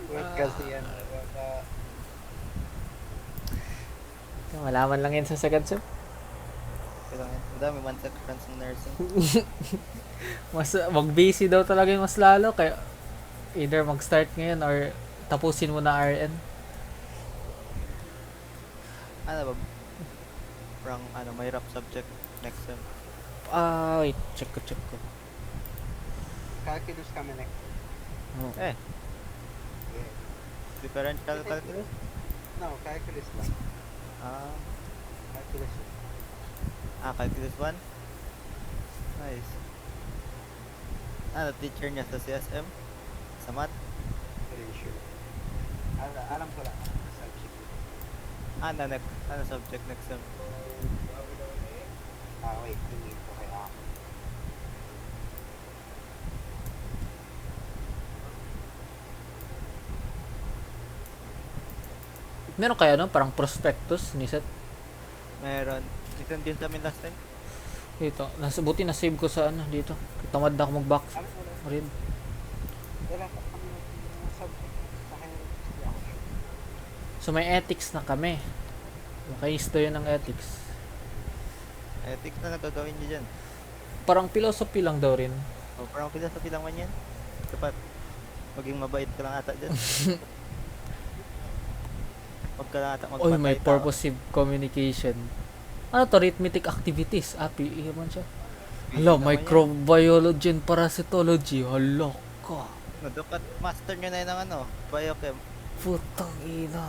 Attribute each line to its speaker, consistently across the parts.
Speaker 1: Wait kasi yan.
Speaker 2: Malaman lang yan sa second sem.
Speaker 1: Kailangan. Madami man friends ng nursing.
Speaker 2: Mas mag-busy daw talaga yung mas lalo. Kaya either mag-start ngayon or tapusin mo na RN.
Speaker 1: Ano ba? Parang ano, mahirap subject next sem.
Speaker 2: Wait. Check ko.
Speaker 3: Calculus kami next.
Speaker 2: Oh.
Speaker 1: Eh,
Speaker 3: Yeah.
Speaker 1: differential calculus?
Speaker 3: No, calculus lang.
Speaker 1: Ah,
Speaker 3: Calculus.
Speaker 1: calculus 1? Nice. Ano, teacher niya sa CSM? Sa math?
Speaker 3: Very sure. Alam ko lang. Subject.
Speaker 1: Ano subject next sem?
Speaker 3: Wait. Hindi ko kaya.
Speaker 2: Meron kaya no? Parang prospectus ni Seth.
Speaker 1: Meron. Ito din sa amin last time.
Speaker 2: Dito. Buti na-save ko sa ano dito. Tamad na ako mag-back
Speaker 3: Alam ko lang.
Speaker 2: rin.
Speaker 3: Wala pa kami ng subject. Sa akin, hindi ako sure.
Speaker 2: So may ethics na kami. Makaisto yun ng ethics.
Speaker 1: Ethics na nagagawin niyo dyan.
Speaker 2: Parang philosophy lang daw rin.
Speaker 1: O, parang philosophy lang man yan. Dapat maging mabait ka lang ata dyan. Huwag ka lang ata
Speaker 2: Oy, may
Speaker 1: magpatay tao.
Speaker 2: purposive communication. Ano to? Rhythmic activities. PE man siya. Hala,
Speaker 1: naman yan.
Speaker 2: microbiology and parasitology. Hala ka.
Speaker 1: No, dapat master nyo na yun ng ano, biochem.
Speaker 2: Putang ina.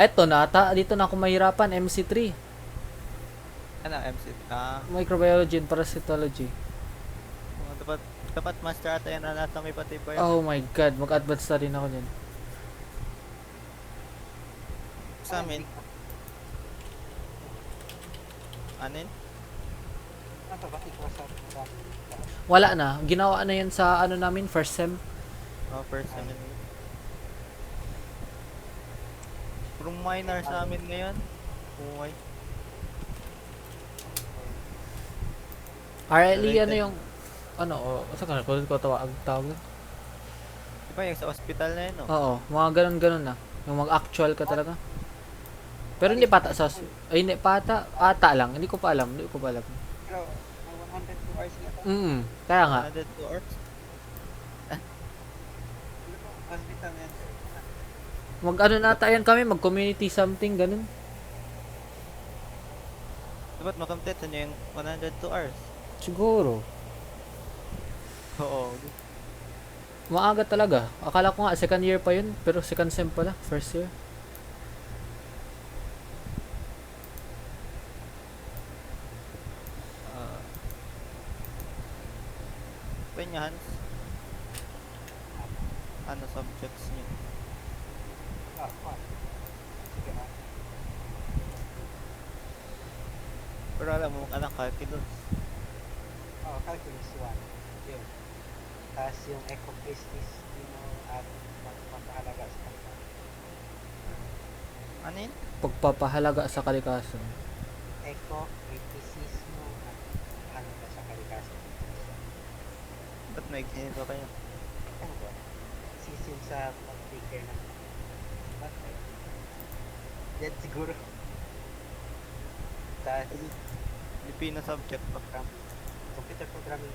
Speaker 2: Eto na ata. Dito na ako mahirapan. MC3.
Speaker 1: Ano, MC?
Speaker 2: Microbiology and parasitology.
Speaker 1: Dapat master ata yan anatomy pati biochem.
Speaker 2: Oh my god. Mag-advance na rin ako dyan.
Speaker 1: Sa amin, ano yun?
Speaker 3: Ano ba? Ikaw sa
Speaker 2: Wala na. Ginawa na yan sa ano namin. First sem.
Speaker 1: First amin. Purong minor sa amin ngayon. Umay.
Speaker 2: RLE ano yung saan ka ko tawag tawag?
Speaker 1: Diba yung sa hospital na yun, no?
Speaker 2: Oo, mga ganun na. Yung mag-actual ka talaga. Pero hindi pata hindi pata. Ata lang. Hindi ko pa alam.
Speaker 3: Pero, may 102 hours na ito.
Speaker 2: Kaya nga.
Speaker 1: 102 hours.
Speaker 3: Hospital na yan, sir.
Speaker 2: Mag-ano na ata yan kami. Mag-community something. Ganun.
Speaker 1: Dapat makomplete nyo yung 102 hours.
Speaker 2: Siguro.
Speaker 1: Oo.
Speaker 2: Maaga talaga. Akala ko nga second year pa yun. Pero second sem pala. First year.
Speaker 1: Pwede Hans. Ano subjects nyo?
Speaker 3: What? Sige na.
Speaker 1: Pero alam mo, anak calculus.
Speaker 3: Calculus 1. Yun. Tapos yung eco business, at magpapahalaga sa kanila.
Speaker 1: Ano yun?
Speaker 2: Pagpapahalaga sa kalikasan.
Speaker 3: Eco, criticismo, at halaga sa kalikasan.
Speaker 1: Ba't may ginito kayo?
Speaker 3: Ano ba? Sisim sa mag-figure ng bakit? Yan siguro. Tapos,
Speaker 1: Filipino subject pa.
Speaker 3: computer programming.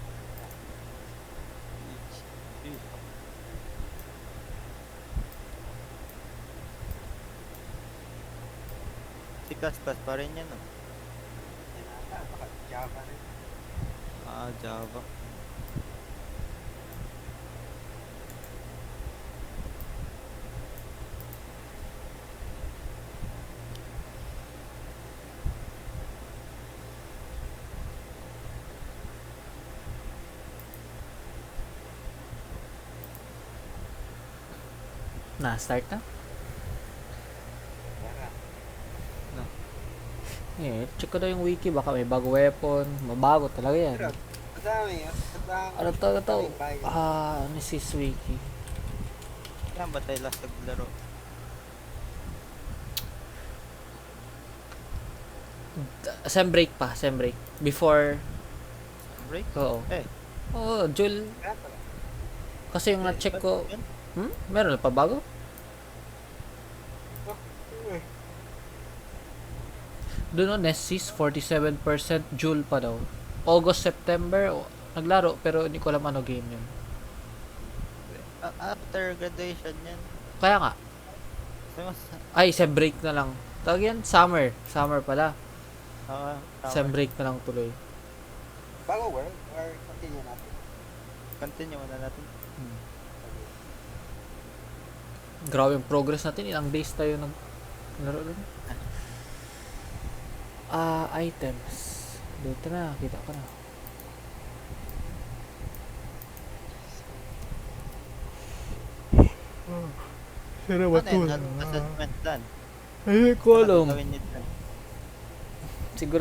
Speaker 1: C++ pa rin yan, no?
Speaker 3: Yan ata, baka Java rin.
Speaker 1: Java.
Speaker 2: Start na?
Speaker 3: Tara.
Speaker 2: Check ko daw yung wiki. Baka may bago weapon. Mabago talaga yan.
Speaker 3: Pero, madami.
Speaker 2: Ano to? Ano si wiki?
Speaker 1: Kailan ba tayo last naglaro?
Speaker 2: Sem break pa. Sem break. Before.
Speaker 1: Break?
Speaker 2: Oo.
Speaker 1: Eh.
Speaker 2: Oo, Jul.
Speaker 3: Kaya pala.
Speaker 2: Kasi yung na-check ko,
Speaker 1: Yun?
Speaker 2: meron na pa bago? Doon no, Nessis, 47% Joule pa daw. August, September, naglaro pero hindi ko alam ano game yun.
Speaker 1: After graduation yan.
Speaker 2: Kaya nga,
Speaker 1: So,
Speaker 2: ay, sem break na lang. Tawag yan, summer. Summer pala. Sem
Speaker 1: tama.
Speaker 2: break na lang tuloy.
Speaker 3: Bago work or continue natin?
Speaker 1: Continue muna natin.
Speaker 2: Grabe yung progress natin. Ilang days tayo naglaro doon. Items. Dito na, kita ko na. Sira
Speaker 1: Ano yun? Assessment done.
Speaker 2: Ay, ko alam.
Speaker 1: Ano gagawin niyo dyan?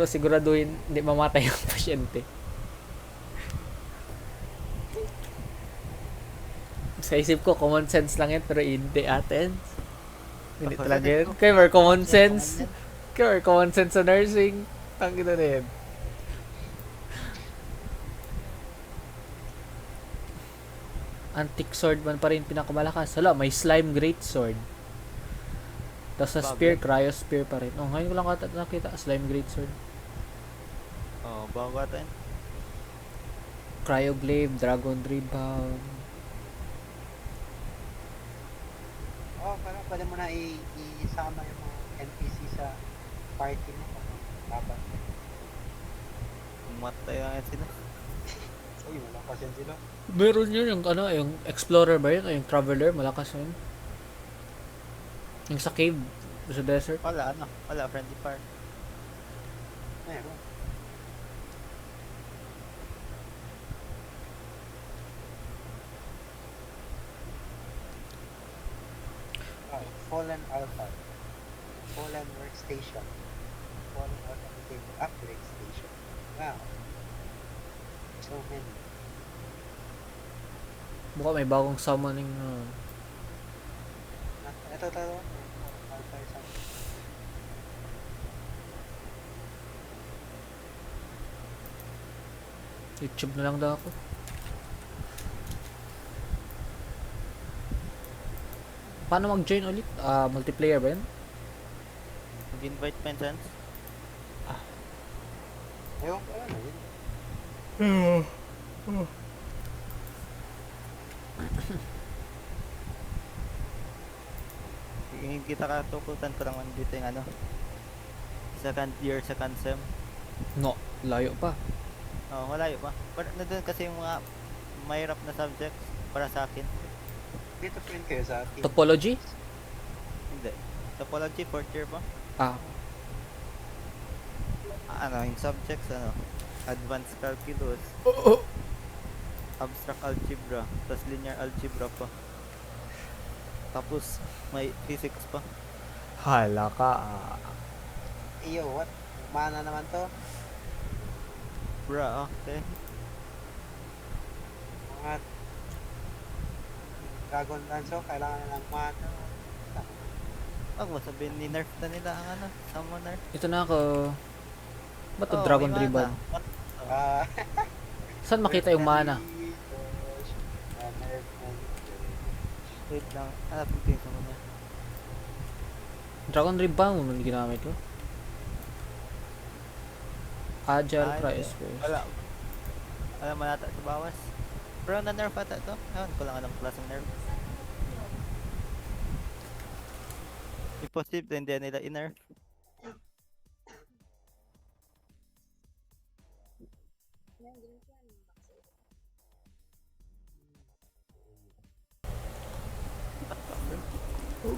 Speaker 2: Siguraduhin hindi mamatay yung pasyente. Sa isip ko, common sense lang yan, pero hindi atin. Hindi
Speaker 1: Ako,
Speaker 2: talaga
Speaker 1: sa
Speaker 2: yun.
Speaker 1: isip ko,
Speaker 2: Kaya may common
Speaker 1: Ano
Speaker 2: sense.
Speaker 1: yan?
Speaker 2: Kaya may common sense sa nursing. Tangina na yun. Antique sword man pa rin pinakamalakas. Hala, may slime great sword. Tapos sa spear,
Speaker 1: Bago.
Speaker 2: cryo spear pa rin. Oh, ngayon ko lang nakita slime great sword.
Speaker 1: Bago ata yun.
Speaker 2: Cryo glaive, dragon rebound.
Speaker 3: Parang pwede mo na isama yung mga NPC sa party mo. Laban.
Speaker 1: Matay lang yan sila.
Speaker 3: Uy, wala pa siya sila.
Speaker 2: Meron yun yung ano, yung explorer ba yun? O yung traveler, malakas yun. Yung sa cave, sa desert.
Speaker 1: Wala, friendly fire.
Speaker 3: Meron. Fallen Alpha. Fallen Workstation. Fallen Authenticated Upgrade Station. Wow. So many.
Speaker 2: Mukha may bagong summoning.
Speaker 3: Ito talo. Alpha or something.
Speaker 2: YouTube na lang daw ako. Paano mag-join ulit? Multiplayer ba yun?
Speaker 1: Mag-invite pa chance.
Speaker 3: Ewan ko ano yun.
Speaker 1: Yung kita katukutan ko lang dito yung ano. Second year, second sem.
Speaker 2: No, layo pa.
Speaker 1: Malayo pa. Pero nandun kasi yung mga mahirap na subjects para sa akin.
Speaker 3: Dito print kayo sa atin.
Speaker 2: Topology?
Speaker 1: Hindi. Topology, 4th year pa.
Speaker 2: Ah,
Speaker 1: Yung subjects, advanced calculus, abstract algebra, tas linear algebra pa. Tapos, may physics pa.
Speaker 2: hala ka.
Speaker 3: Iyo, what? Mana naman to?
Speaker 1: Okay.
Speaker 3: Mga Dragon Danso, kailangan na ng mana.
Speaker 1: Wag mo sabihin, ni-nerf na nila ang summoner.
Speaker 2: Ito na ako. Ba't to Dragon
Speaker 1: may
Speaker 2: Ribbon?
Speaker 1: mana.
Speaker 3: Ah,
Speaker 2: Saan makita yung mana?
Speaker 1: Wait lang, hanapin ko yung summoner.
Speaker 2: Dragon Ribbon mo yung ginamit ko. Agile
Speaker 1: Hindi.
Speaker 2: price first.
Speaker 1: Wala manata sa bawas. Pero na-nerf ata to. Ewan ko lang anong klaseng nerf. Imposible hindi nila i-nerf.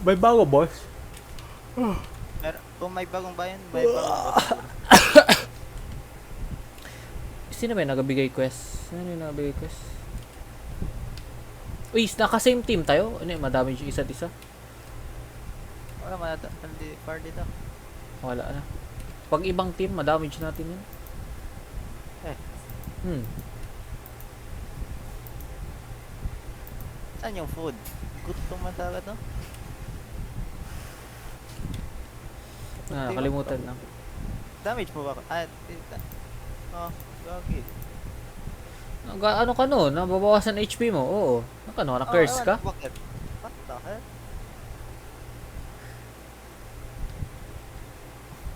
Speaker 2: May bago, boss.
Speaker 1: Kung may bagong bayan, may bagong bayan.
Speaker 2: Sino ba yung nagabigay quest? Sino yung nagabigay quest? Uy, naka-same team tayo? Ano yung madamage yung isa't isa?
Speaker 1: Wala manata. Hindi far dito.
Speaker 2: Wala na. Pag ibang team, madamage natin yun.
Speaker 1: Saan yung food? Gutom man talaga to.
Speaker 2: Nakalimutan lang.
Speaker 1: Damage mo ba? Gagi.
Speaker 2: Ano ka no? Nababawasan HP mo? Oo. Ano, na-curse
Speaker 1: ewan
Speaker 2: ka?
Speaker 1: ko bakit. What the hell?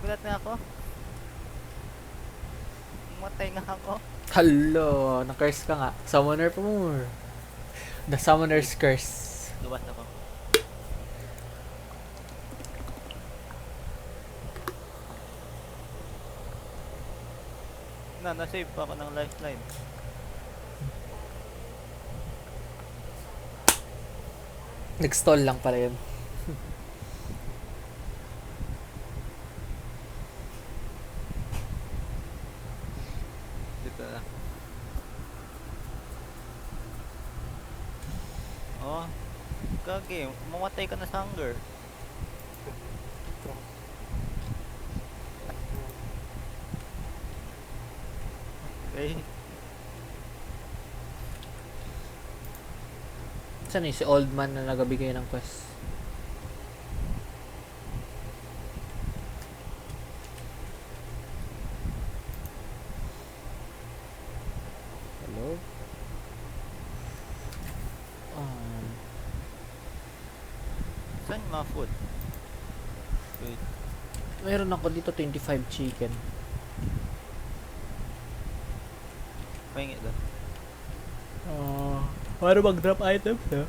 Speaker 1: Gulat nga ako. Matay nga ako.
Speaker 2: Hello, na-curse ka nga. Summoner pa more. The Summoner's Curse.
Speaker 1: Luwas ako. Na-save pa ako ng lifeline.
Speaker 2: Nag-stall lang pala yun.
Speaker 1: Dito na. Oh. Kage, mamatay ka na sa hunger. Okay.
Speaker 2: Saan si old man na nagabigay ng quest? Hello?
Speaker 1: Saan yung mga food? Wait.
Speaker 2: Meron ako dito 25 chicken.
Speaker 1: Pahingi doon.
Speaker 2: Paano mag-drop items na?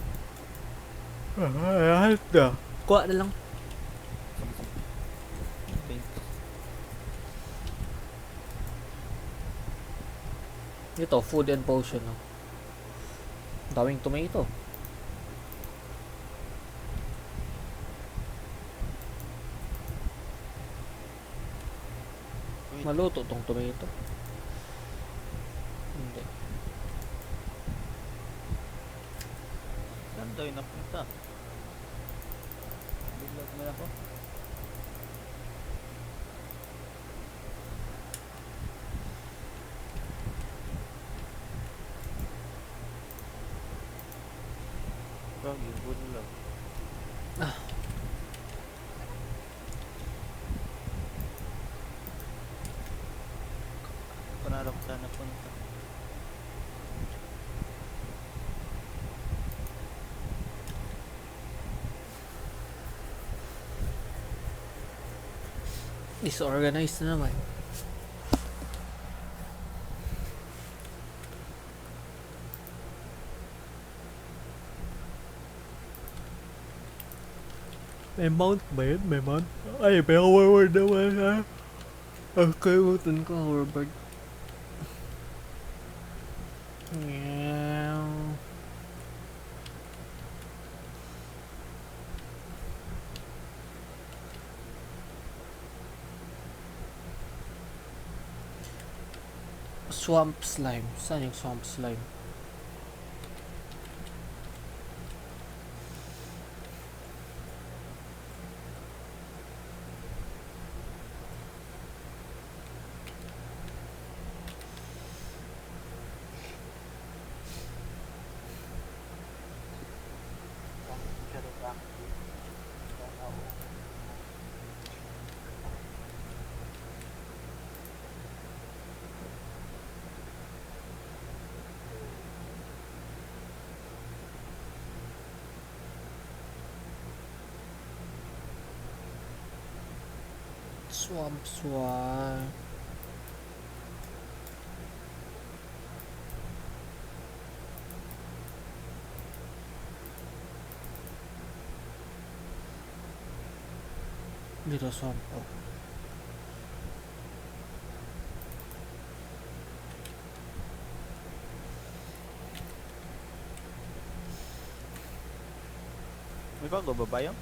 Speaker 2: Lahat na. Kuha na lang.
Speaker 1: Paint.
Speaker 2: Ito, food and potion. No? Daming tomato.
Speaker 1: Wait.
Speaker 2: Maluto tong tomato. Hindi.
Speaker 1: Saan daw yung napunta? Biglag na ako. Kage, food lang. Panalo ko sana punta.
Speaker 2: Disorganized na naman. May mount ba yun? May mount? Ay, may forward naman ha. Okay, utan ko, hoverboard. Meow. Swamp slime. Saan yung swamp slime? Swamp swamp. Dito swamp. Oh.
Speaker 1: May bago ba ba yun?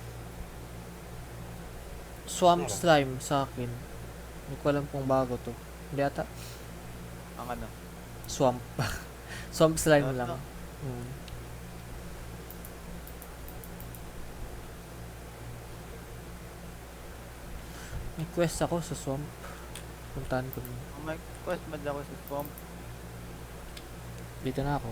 Speaker 2: Swamp
Speaker 3: Meron.
Speaker 2: slime sa akin. Hindi ko alam kung bago to. Hindi ata.
Speaker 1: Ang ano?
Speaker 2: Swamp. Swamp slime
Speaker 1: Ano?
Speaker 2: lang. Hmm. May quest ako sa swamp. Puntahan ko na.
Speaker 1: Oh my quest, madla ko sa swamp.
Speaker 2: Dito na ako.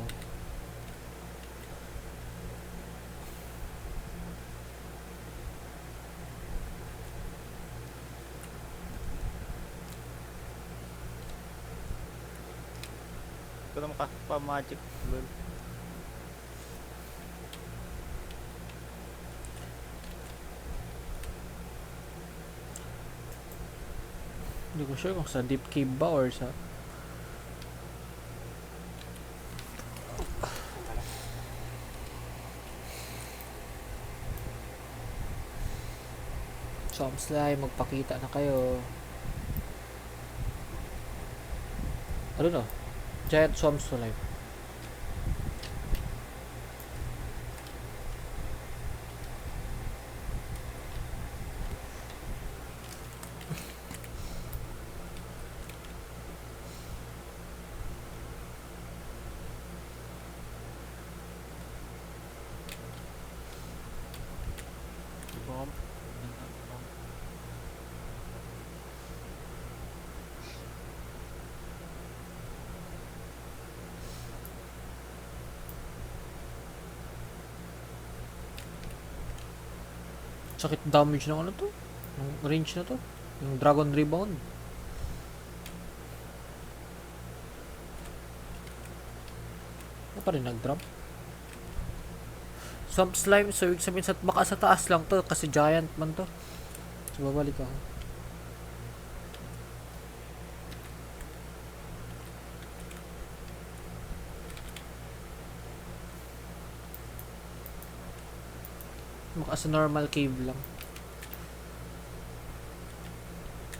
Speaker 1: ko na makapa-magic. Lol.
Speaker 2: Hindi ko sure kung sa deep cave ba or sa... Swamp slime, magpakita na kayo. Ano no? Giant swamp slime.
Speaker 1: Bomb.
Speaker 2: Sakit damage ng ano to? Yung range na to? Yung Dragon Rebound. Ano pa rin nag-drop? Swamp slime, so ibig sabihin baka sa taas lang to kasi giant man to. So babalik ako. Baka sa normal cave lang.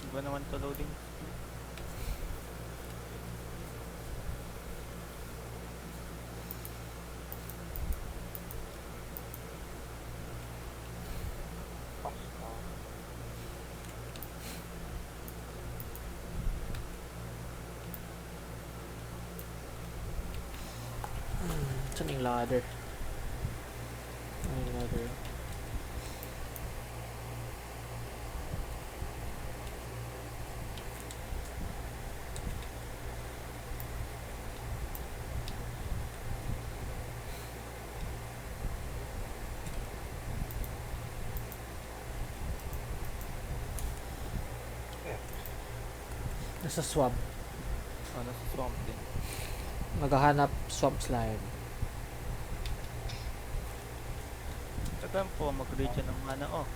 Speaker 1: Iba naman to loading.
Speaker 2: Saan yung ladder? Ano yung ladder? Nasa swamp.
Speaker 1: Ano sa swamp din.
Speaker 2: Maghahanap swamp slime.
Speaker 1: Tagan po mag-region ng mana. Oh.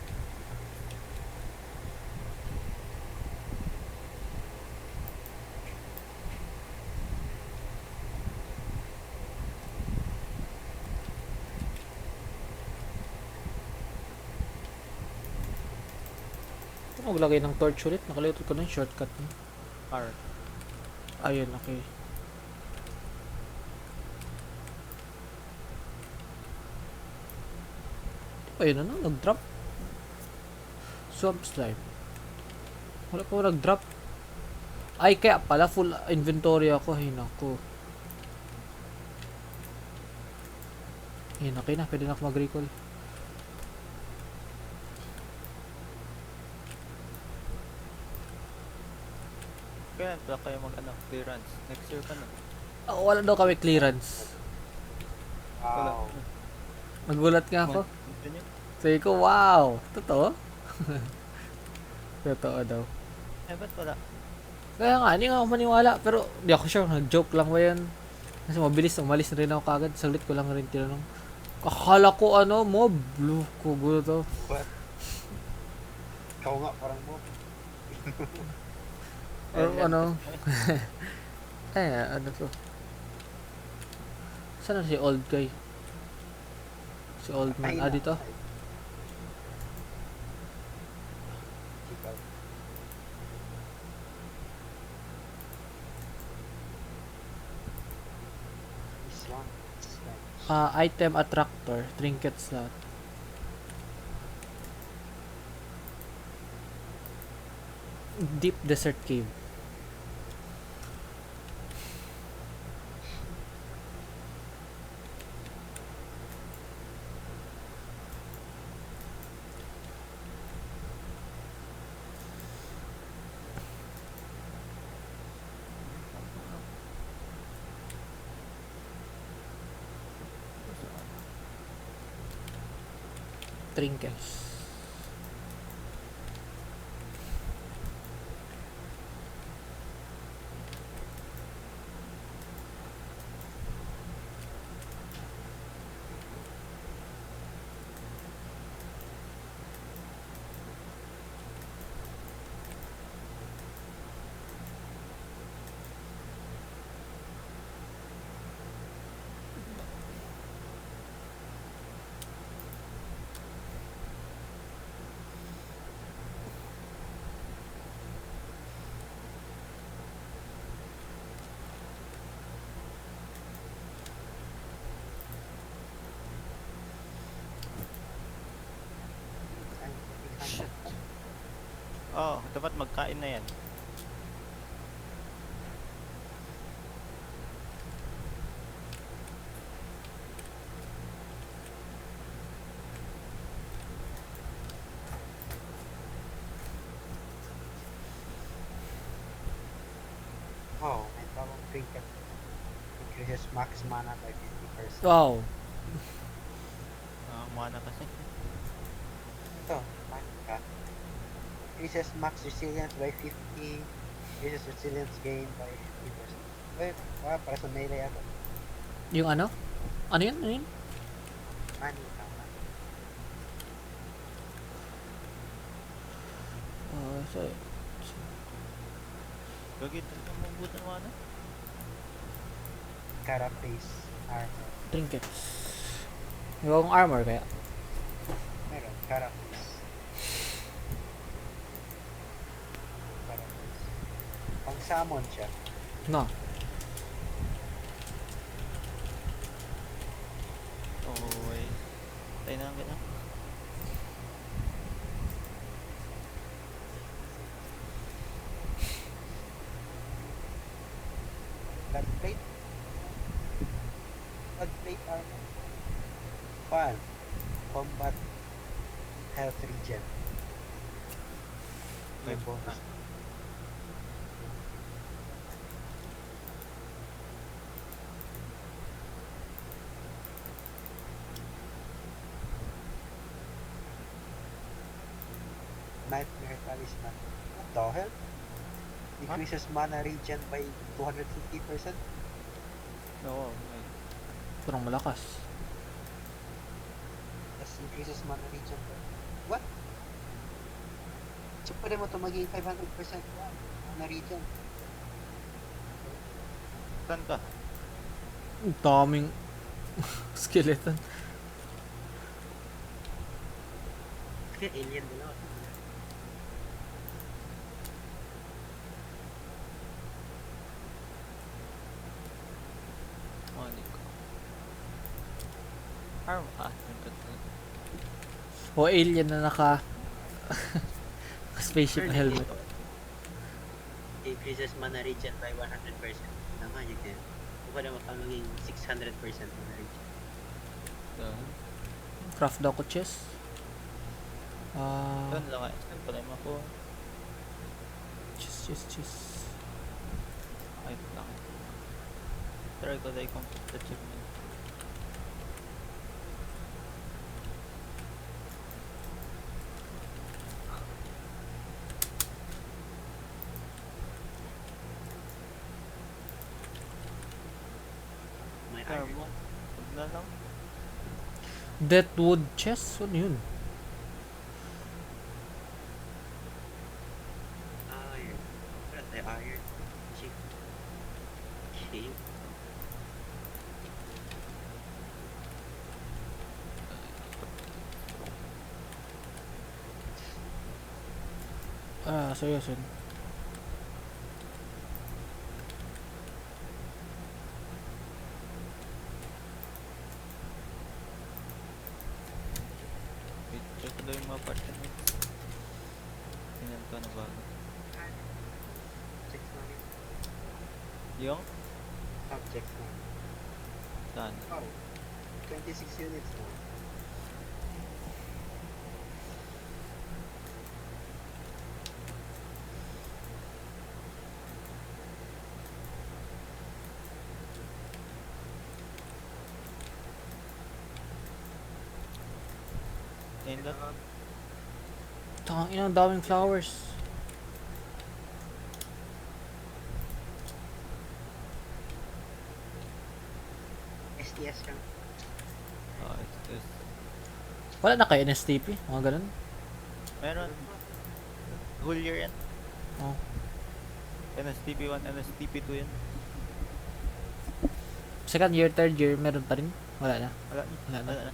Speaker 2: Maglagay ng torch ulit. Nakalimutan ko na yung shortcut niya.
Speaker 1: R.
Speaker 2: Ayun, okay. Ayun na, nag-drop. Swamp slime. Wala pa nag-drop. Ay, kaya pala full inventory ako. Ay, naku. Ayun, okay na. Pwede na ako mag-recall.
Speaker 1: Kaya pala kayo mag clearance. Next year pa na.
Speaker 2: Wala daw kami clearance.
Speaker 3: Wow.
Speaker 2: Nagulat nga ako.
Speaker 1: Continue.
Speaker 2: Sabi ko, wow! Totoo? Totoo daw.
Speaker 1: Eh, ba't wala?
Speaker 2: Kaya nga, hindi nga ako maniwala. Pero, di ako sure. Nag-joke lang ba yan? Kasi mabilis, umalis na rin ako kagad. Salit ko lang rin tinanong. Akala ko mob. Blue ko, gulo to.
Speaker 3: What? Ikaw nga, parang mo.
Speaker 2: Or ano? Ano to? Saan na si old guy? Si old man. Ah, dito?
Speaker 3: Ikaw. This one.
Speaker 2: Item attractor. Trinket slot. Deep desert cave. Trinkets.
Speaker 1: Dapat magkain na yan.
Speaker 3: Oh, may bagong trinket. Increases max mana by 50%.
Speaker 2: Wow.
Speaker 1: Mana kasi.
Speaker 3: Ito, Manika. Increases max resilience by 50. Increases resilience gain by 50%. Wait, para sa melee ako.
Speaker 2: Yung ano? Ano yun? Ano yun?
Speaker 3: Manika.
Speaker 2: So,
Speaker 1: Gagit ang mabutan mo ano?
Speaker 3: Carapace armor.
Speaker 2: trinkets. Yung armor kaya?
Speaker 3: Meron, Carapace. Carapace. Pang summon siya.
Speaker 2: No.
Speaker 1: Oh, wait. Tayo na lang ganyan.
Speaker 3: Bloodplate. Bloodplate armor. Fun. Combat health regen. May bonus. Nightmare Talisman. What the hell? Increases mana regen by 250%.
Speaker 1: Oo.
Speaker 2: Parang malakas.
Speaker 3: Yes, increases mana regen by... What? So, pwede mo ito maging 500% mana regen.
Speaker 1: Saan ka?
Speaker 2: Ang daming skeleton.
Speaker 3: Kaya alien nila.
Speaker 1: Oh, hindi ko. Arm.
Speaker 2: O alien na naka spaceship na helmet.
Speaker 3: Increases mana regen by 100%. Naman yun yan. Pwede mo pa maging 600% mana regen.
Speaker 2: Craft daw ko chest.
Speaker 1: Doon lang eh. Saan pala yung ako?
Speaker 2: Chest.
Speaker 1: Ay, lang. Try ko dahil complete achievement.
Speaker 3: May
Speaker 1: Arm
Speaker 3: iron.
Speaker 1: mo. Huwag na lang.
Speaker 2: Deathwood chest? Ano yun?
Speaker 3: Iron. Wala tayo iron. Chief. Okay.
Speaker 2: Seryoso yun.
Speaker 1: Wait, check ko daw yung mga apartments. Tingnan ko na bago.
Speaker 3: Checks namin.
Speaker 1: Yung?
Speaker 3: Subjects na.
Speaker 1: Saan?
Speaker 3: Oh. 26 units na.
Speaker 1: Ayun lang.
Speaker 2: Tangin ang daming flowers.
Speaker 3: STS ka.
Speaker 1: Oh, it's
Speaker 2: Wala na kayo NSTP? Mga ganun.
Speaker 1: meron. Whole year yan.
Speaker 2: Oh.
Speaker 1: NSTP 1, NSTP 2 yan.
Speaker 2: Second year, third year, meron pa rin? Wala na.
Speaker 1: Wala.
Speaker 2: Wala na.
Speaker 1: Wala na.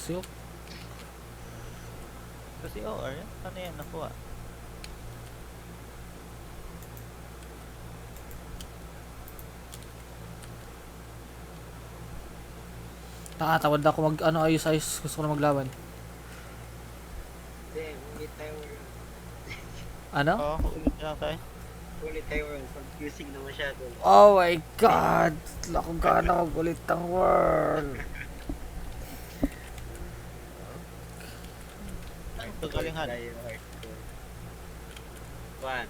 Speaker 2: So,
Speaker 1: Kasi OR yan. Ano yan? Nakuha.
Speaker 2: Nakatawad na ako mag ano ayos-ayos. Gusto ko na maglaban.
Speaker 3: Hindi, ulit tayo.
Speaker 2: Ano?
Speaker 1: Oo, ulit na lang tayo.
Speaker 3: Ulit tayo. Confusing na masyado.
Speaker 2: Oh my god! Wala akong gana magulit ang world.
Speaker 1: Ito galingan.
Speaker 3: One.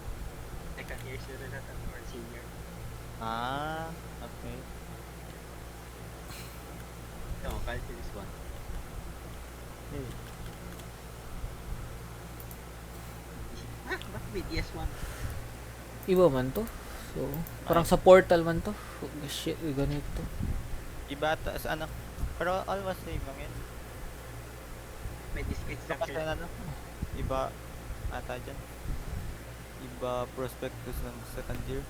Speaker 3: Second year student at or senior.
Speaker 1: Ah, okay.
Speaker 3: Ito, calculus 1.
Speaker 1: Hey.
Speaker 3: Bakit may DS1?
Speaker 2: Iba man to. So, parang sa portal man to. Oh, shit, ganito.
Speaker 1: Iba ata sa ano. Pero almost same lang yun.
Speaker 3: May discrete
Speaker 1: Ito kasi
Speaker 3: structure.
Speaker 1: ano. Iba ata dyan. Iba prospectus ng second year.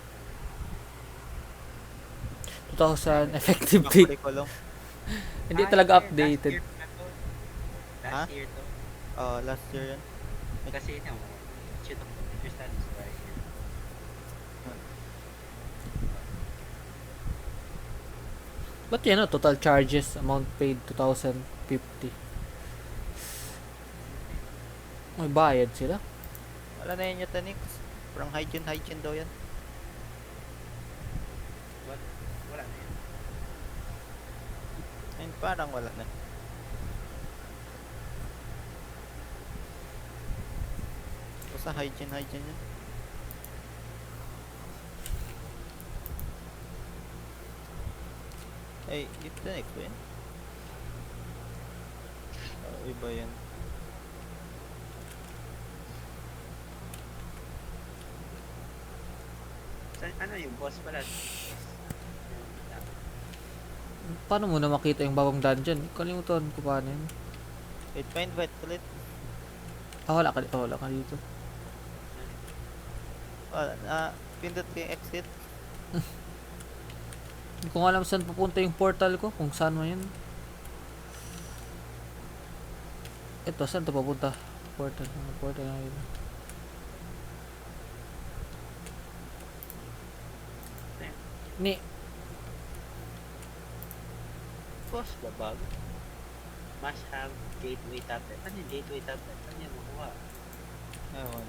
Speaker 2: 2000 effective
Speaker 1: Iba
Speaker 2: date.
Speaker 1: curriculum.
Speaker 2: Hindi talaga updated.
Speaker 1: Ha?
Speaker 3: Last year to.
Speaker 1: Last year yun.
Speaker 3: Kasi ito, shoot of computer studies right here.
Speaker 2: Ba't yan o? Total charges, amount paid, 2,050. May bayad sila.
Speaker 1: Wala na yun yung tanix. Parang hygiene daw yan.
Speaker 3: Wala na yun.
Speaker 1: Ayun, parang wala na. Basta hygiene yun. Ay, dito tanix ba yun? Iba yan.
Speaker 3: Ano yung boss pala?
Speaker 2: Paano mo na makita yung bagong dungeon? Kalimutan ko paano yun.
Speaker 1: Wait, pa-invite ulit.
Speaker 2: Wala ka dito, wala ka dito.
Speaker 1: Pindot ko yung exit.
Speaker 2: Hindi ko nga alam saan pupunta yung portal ko, kung saan man yun. Ito, saan ito papunta? Portal na yun. Ni,
Speaker 3: Boss ba bago? Must have gateway tablet. Ano yung gateway tablet? Ano yan makuha?
Speaker 1: Ewan.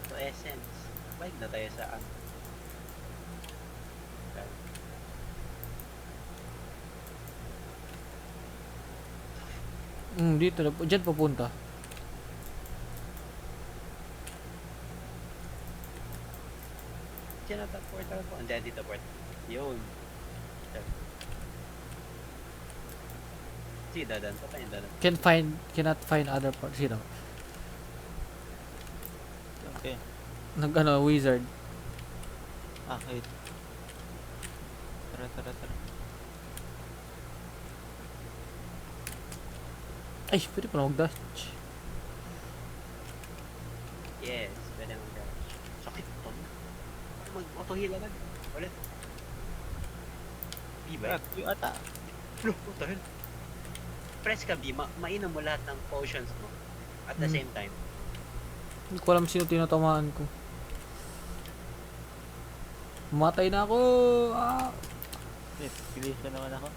Speaker 3: So essence. Balik na tayo sa ano.
Speaker 2: dito na, dyan papunta.
Speaker 3: Diyan na portal po. Hindi, dito portal. Yun. Sige, dadan. Patayin dadan.
Speaker 2: Cannot find other parts. Sino?
Speaker 1: Okay.
Speaker 2: Wizard.
Speaker 1: Wait. Tara.
Speaker 2: Ay, pwede pa na mag-dash.
Speaker 3: Yes, pwede mong dash. Sakit ito. Mag-auto-heal agad. Ulit. B ba?
Speaker 1: Yung ata.
Speaker 3: Bro, what the hell? Press ka B, mainom mo lahat ng potions mo. At the same time.
Speaker 2: Hindi ko alam sino tinatamaan ko. Matay na ako!
Speaker 1: Wait, bilisan naman ako.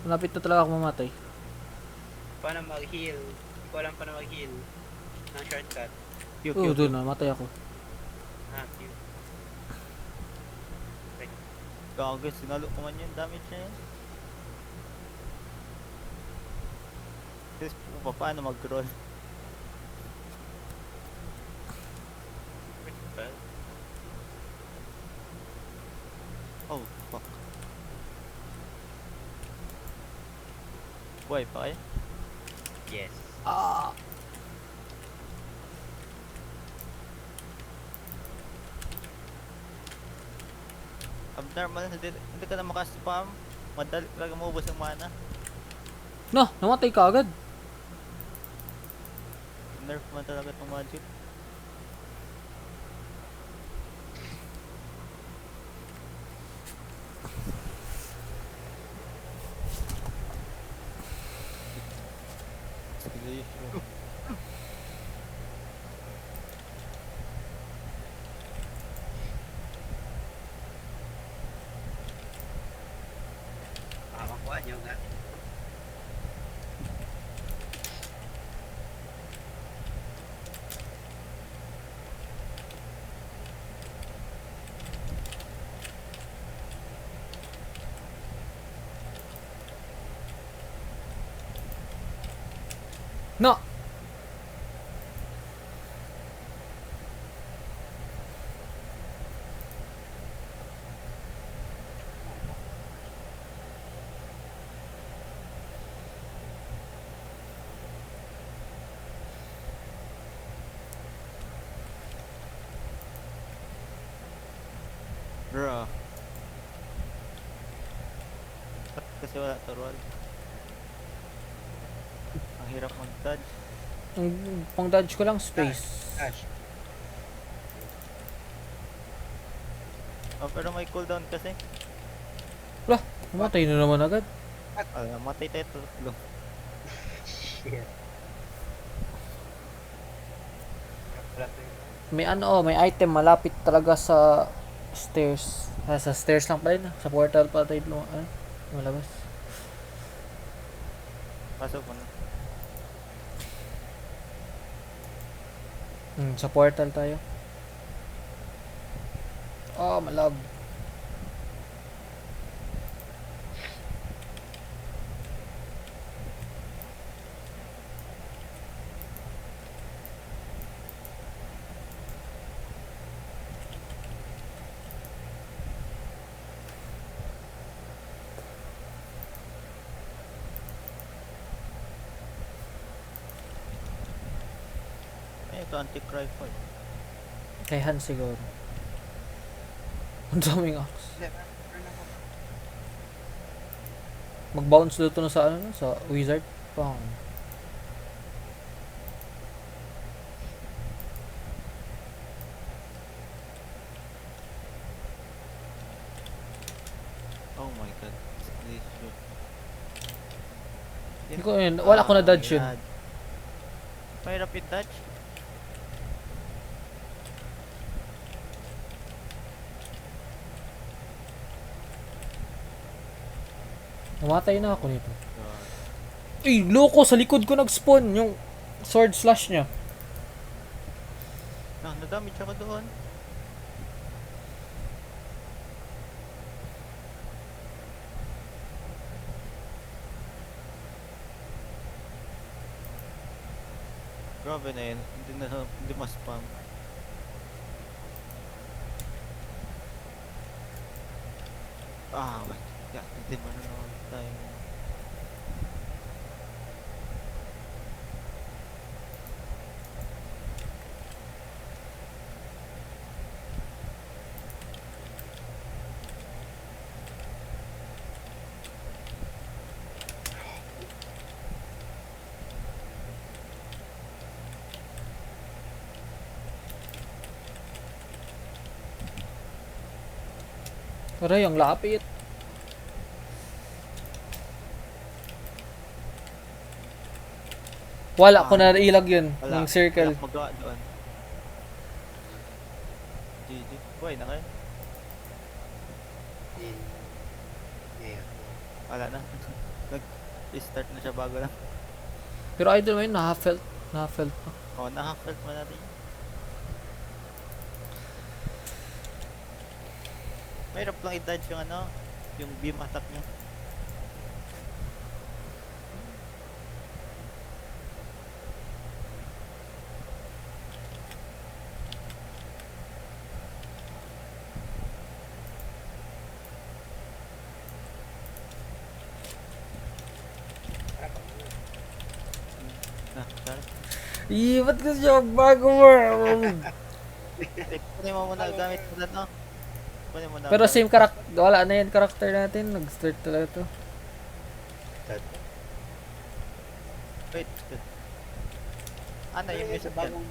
Speaker 2: Malapit na talaga ako mamatay.
Speaker 3: Paano mag-heal? Hindi ko alam paano mag-heal. Ng shortcut.
Speaker 2: Oo, doon na. Matay ako.
Speaker 3: Q.
Speaker 1: Gago, sinalo ko man yung damage niya yun. Tapos paano mag-roll? Oh, fuck. Buhay pa kayo?
Speaker 3: Yes.
Speaker 1: Abnormal, hindi ka na makaspam. Madali talaga maubos yung mana.
Speaker 2: No! Namatay ka agad!
Speaker 1: Nerf man talaga itong magic. Sige.
Speaker 3: Kuha nyo nga.
Speaker 2: No!
Speaker 1: Bro. Ba't kasi wala to roll? Ang hirap mag-dodge.
Speaker 2: Ang pang dodge ko lang space.
Speaker 3: Dash.
Speaker 1: Oh, pero may cooldown kasi.
Speaker 2: Matay na naman agad.
Speaker 1: Matay tayo tatlo.
Speaker 3: Shit. Wala to yun.
Speaker 2: May may item malapit talaga sa stairs. Sa stairs lang pala yun. Sa portal pa tayo malabas.
Speaker 1: Pasok mo na.
Speaker 2: Sa portal tayo. Malab.
Speaker 1: Ito anti-cry fight.
Speaker 2: Kay Han siguro. Ang daming axe.
Speaker 3: Hindi, meron ako.
Speaker 2: Mag-bounce dito na sa sa wizard. Pang.
Speaker 1: Oh my god. This shit.
Speaker 2: Hindi ko yun. Wala ko na dodge yun.
Speaker 1: God. May rapid dodge?
Speaker 2: Namatay na ako nito.
Speaker 1: God.
Speaker 2: Uy, loko! Sa likod ko nag-spawn yung sword slash niya.
Speaker 1: Nadamage ako doon. Grabe na yun. Hindi ma-spam. Wait. Yeah, hindi mo na tayo.
Speaker 2: Aray, ang lapit. Wala ko na ilag yun.
Speaker 1: Wala.
Speaker 2: Ng circle.
Speaker 1: Wala magawa doon. GG. Buhay na kayo.
Speaker 3: Yeah.
Speaker 1: Wala na. Nag-start na siya bago lang.
Speaker 2: Pero idol mo yun, na-half-felt. Na-half-felt pa.
Speaker 1: Na-half-felt mo natin. Mahirap lang i-dodge yung yung beam attack niya. Sorry.
Speaker 2: Ba't kasi siya bago world?
Speaker 1: Kunin mo muna gamit mo na Kunin mo na.
Speaker 2: Pero same character, wala na yan character natin. Nag-start talaga to.
Speaker 1: Wait. Ano yung
Speaker 3: Yung
Speaker 1: music yan?
Speaker 3: bagong...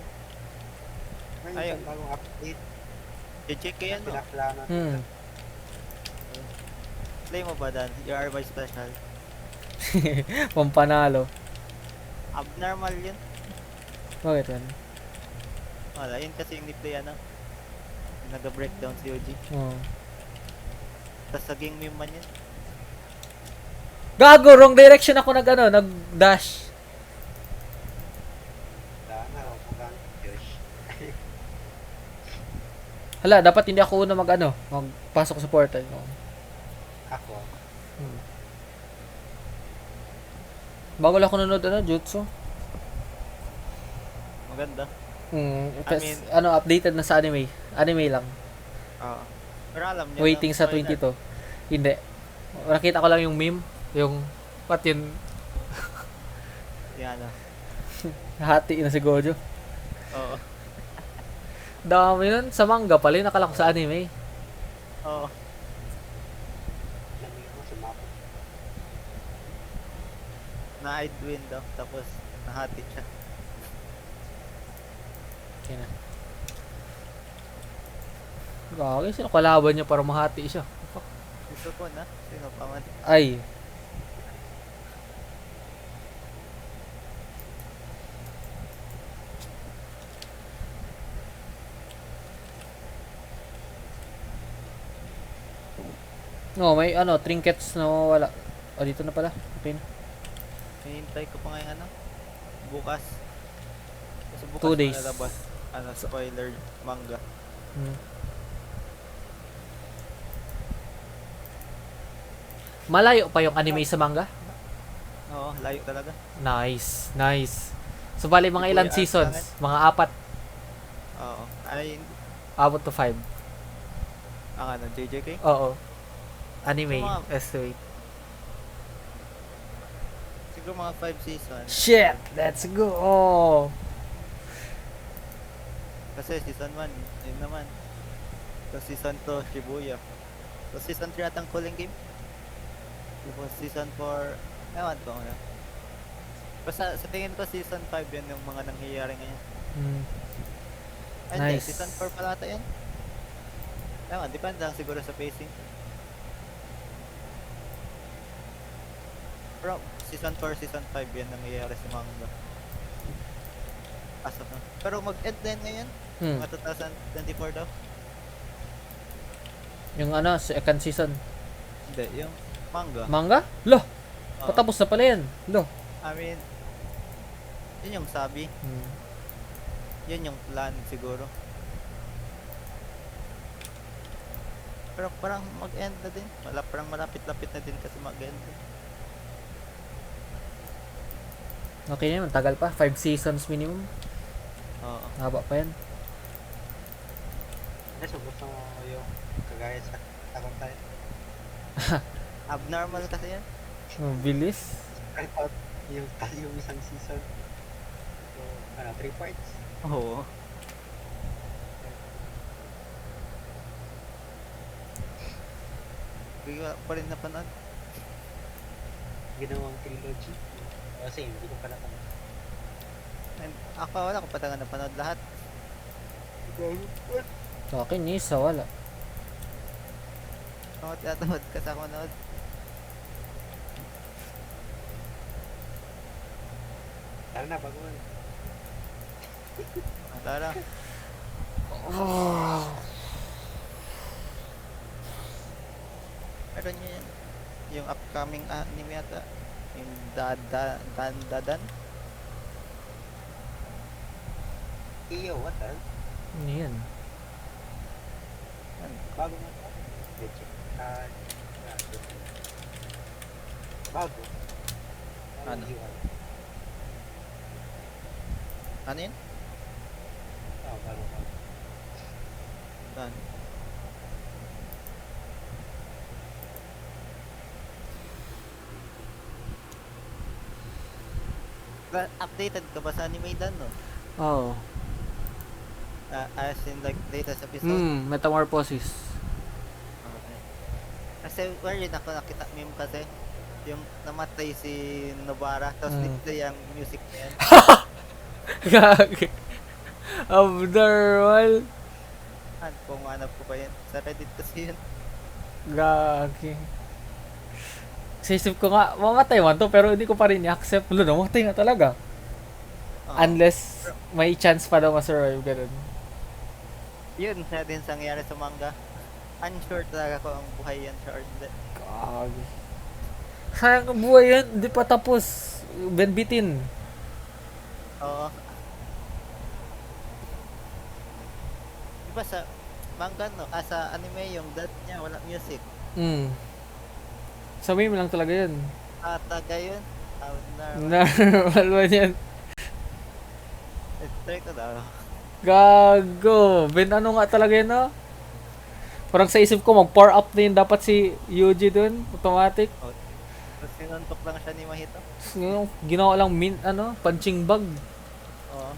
Speaker 1: Ayun.
Speaker 3: Yung bagong update.
Speaker 1: I-check ko yan no?
Speaker 3: Pinaplano.
Speaker 1: Play mo ba Dan? Your RY special.
Speaker 2: Pampanalo.
Speaker 1: Abnormal yun.
Speaker 2: Bakit yan?
Speaker 1: Wala, yun kasi yung ni-play yung naga-breakdown si OG.
Speaker 2: Oo.
Speaker 1: Tapos naging meme man yun.
Speaker 2: Gago, wrong direction ako nag-dash.
Speaker 3: Sana, mukhang Josh.
Speaker 2: Hala, dapat hindi ako una magpasok sa portal. No?
Speaker 3: Ako.
Speaker 2: Bago lang ako nanood, Jutsu.
Speaker 1: Maganda.
Speaker 2: I mean, updated na sa anime. Anime lang.
Speaker 1: Oo. Pero alam niyo.
Speaker 2: Waiting sa 22. Hindi. Nakita ko lang yung meme. Yung, what yun?
Speaker 1: Yan na.
Speaker 2: Hati na si Gojo.
Speaker 1: Oo.
Speaker 2: Dami nun. Sa manga pala yun. Nakala ko sa anime.
Speaker 1: Oo.
Speaker 3: Lamig mo, sumapot.
Speaker 1: Na-eyed window. Tapos, nahati siya.
Speaker 2: Okay na. Gagi, sino kalaban niya para mahati siya? Fuck.
Speaker 1: Gusto ko na. Sino pa man.
Speaker 2: Ay. No, may trinkets na wala. O, dito na pala. Okay na.
Speaker 1: Hinihintay ko pa ngayon bukas. Kasi bukas
Speaker 2: 2 days.
Speaker 1: malalabas. Spoiler manga.
Speaker 2: Malayo pa yung anime sa manga?
Speaker 1: Oo, layo talaga.
Speaker 2: Nice, nice. So, bali mga ilan
Speaker 1: Kuya,
Speaker 2: seasons? Mga 4.
Speaker 1: Oo. Ay,
Speaker 2: Abot to 5.
Speaker 1: ang JJK?
Speaker 2: Oo. Anime.
Speaker 1: So, mga-
Speaker 2: S8.
Speaker 1: Siguro mga 5 seasons.
Speaker 2: Shit! Let's go! Oh.
Speaker 1: Kasi season 1, yun naman. Tapos season 2, Shibuya. Tapos season 3 atang Cooling Game. Tapos season 4, ewan ko na. Basta sa tingin ko season 5 yun yung mga nangyayari ngayon. Ay, hindi,
Speaker 2: Nice.
Speaker 1: season 4 pala ata yan. Ewan, depende lang siguro sa pacing. Pero season 4, season 5 yan nangyayari sa manga. As of now. Pero mag-end din ngayon. Mga 2024 daw.
Speaker 2: Yung second season.
Speaker 1: Hindi, yung manga.
Speaker 2: Manga? Lo!
Speaker 1: Oo.
Speaker 2: Patapos na pala yan. Lo.
Speaker 1: I mean, yun yung sabi. Yun yung plan siguro. Pero parang mag-end na din. Parang malapit-lapit na din kasi mag-end.
Speaker 2: Okay na yun. Tagal pa. 5 seasons minimum.
Speaker 1: Oo.
Speaker 2: Haba pa yan.
Speaker 3: Kasi gusto mo yung kagaya sa takot tayo.
Speaker 1: Abnormal kasi yan.
Speaker 2: Bilis.
Speaker 3: Spread out yung isang season. So, 3 parts.
Speaker 1: Oo. Hindi ko pa rin napanood.
Speaker 3: Ginawang trilogy. Kasi hindi ko pa napanood.
Speaker 1: And ako wala ko pa talaga napanood lahat.
Speaker 2: Sa akin, isa. Wala.
Speaker 1: Ako tinatamad kasi ako manood.
Speaker 3: Tara na, baguhan.
Speaker 1: Tara. Meron yun yung upcoming anime yata. Yung Dadan.
Speaker 3: Iyo, what the?
Speaker 2: Ano yan?
Speaker 3: Bago na ito. Legit. Bago.
Speaker 1: Ano?
Speaker 3: Iwan.
Speaker 1: Ano yun?
Speaker 3: Bago.
Speaker 1: Dan. Updated ka ba sa anime Dan, no?
Speaker 2: Oo.
Speaker 1: As in like latest episode?
Speaker 2: Metamorphosis.
Speaker 1: Okay. Kasi wherein ako nakita meme kasi yung namatay si Nobara tapos display ang music niya.
Speaker 2: Gagi. Abnormal.
Speaker 1: Kung hanap ko pa yan sa Reddit kasi yun.
Speaker 2: Gagi. Sisip ko nga, mamatay man to, pero hindi ko pa rin i-accept. Wala, namatay nga talaga. Unless may chance pa daw ma-survive, ganun.
Speaker 1: Yun na din sa nangyari sa manga. Unsure talaga ko ang buhay yan siya or hindi.
Speaker 2: Gagi. Sayang ang buhay yan. Hindi pa tapos. Benbitin.
Speaker 1: Oo. Di ba sa manga no? Sa anime yung dot niya wala music.
Speaker 2: Mm. Sa meme lang talaga yan.
Speaker 1: Taga yun.
Speaker 2: Normal ba yan?
Speaker 1: Straight to daw.
Speaker 2: Gago. Ben ano nga talaga yan, no? Parang sa isip ko, mag-power up na yun dapat si Yuji dun. Automatic.
Speaker 1: Tapos sinuntok lang siya ni Mahito.
Speaker 2: Tapos ngayon, ginawa lang punching bag.
Speaker 1: Oo.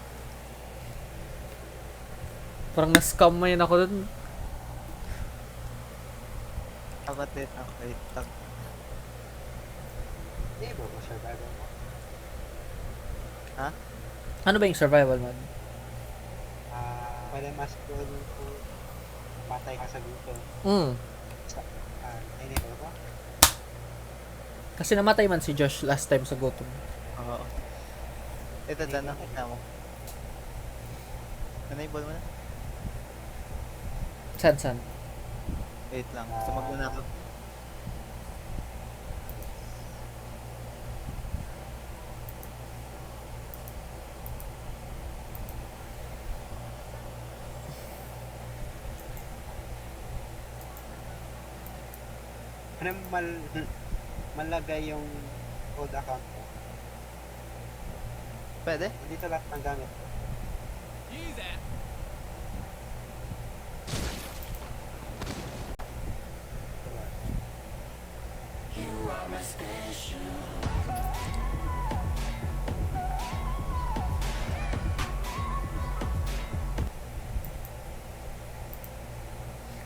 Speaker 2: Parang na-scam mo yun ako dun.
Speaker 1: Kapatid. Okay.
Speaker 3: Hindi mo ko survival mo.
Speaker 2: Ano ba yung survival man?
Speaker 3: Pwede mas kung patay ka sa gutom.
Speaker 2: Mm.
Speaker 3: Hindi ko ba?
Speaker 2: Kasi namatay man si Josh last time sa gutom.
Speaker 1: Oo. Ito dyan na. Kita mo. Enable mo na?
Speaker 2: San?
Speaker 1: Wait lang. Sumag muna ako.
Speaker 3: Ano malagay yung old account mo?
Speaker 1: Pwede?
Speaker 3: Dito lahat ng gamit.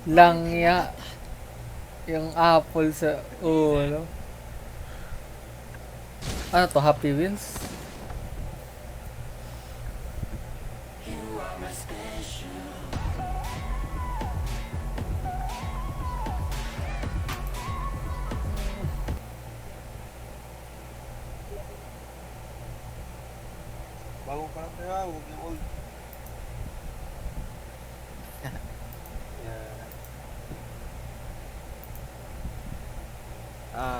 Speaker 2: Langya. Yung apple sa ulo. Ano to? Happy Wheels?
Speaker 3: Bagong karakter huwag yung old. Yeah.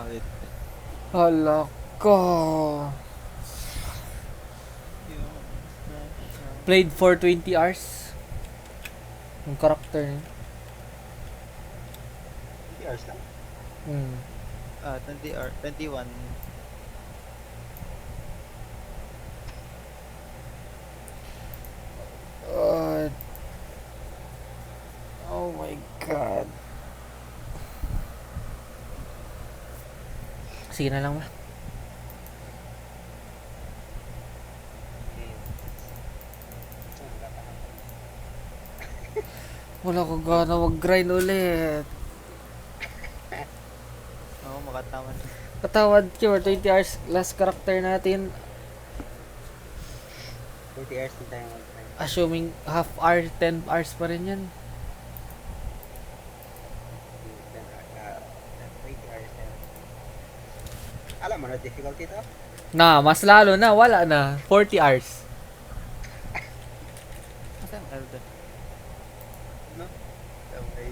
Speaker 1: Wait.
Speaker 2: Hala ko. Played for 20 hours. Yung character niya.
Speaker 3: 20 hours lang.
Speaker 1: 20 or 21.
Speaker 2: Oh my god. Sige na lang ba? Wala ko gana mag-grind ulit.
Speaker 1: Oo, makataman.
Speaker 2: Katawad ko, 20 hours last character natin.
Speaker 3: 20 hours din tayo mag-try.
Speaker 2: Assuming half hour, 10 hours pa rin yan.
Speaker 3: 20 hours na. Alam mo na difficulty to?
Speaker 2: Na, mas lalo na, wala na. 40 hours.
Speaker 1: Asan ang elder?
Speaker 3: No? Okay.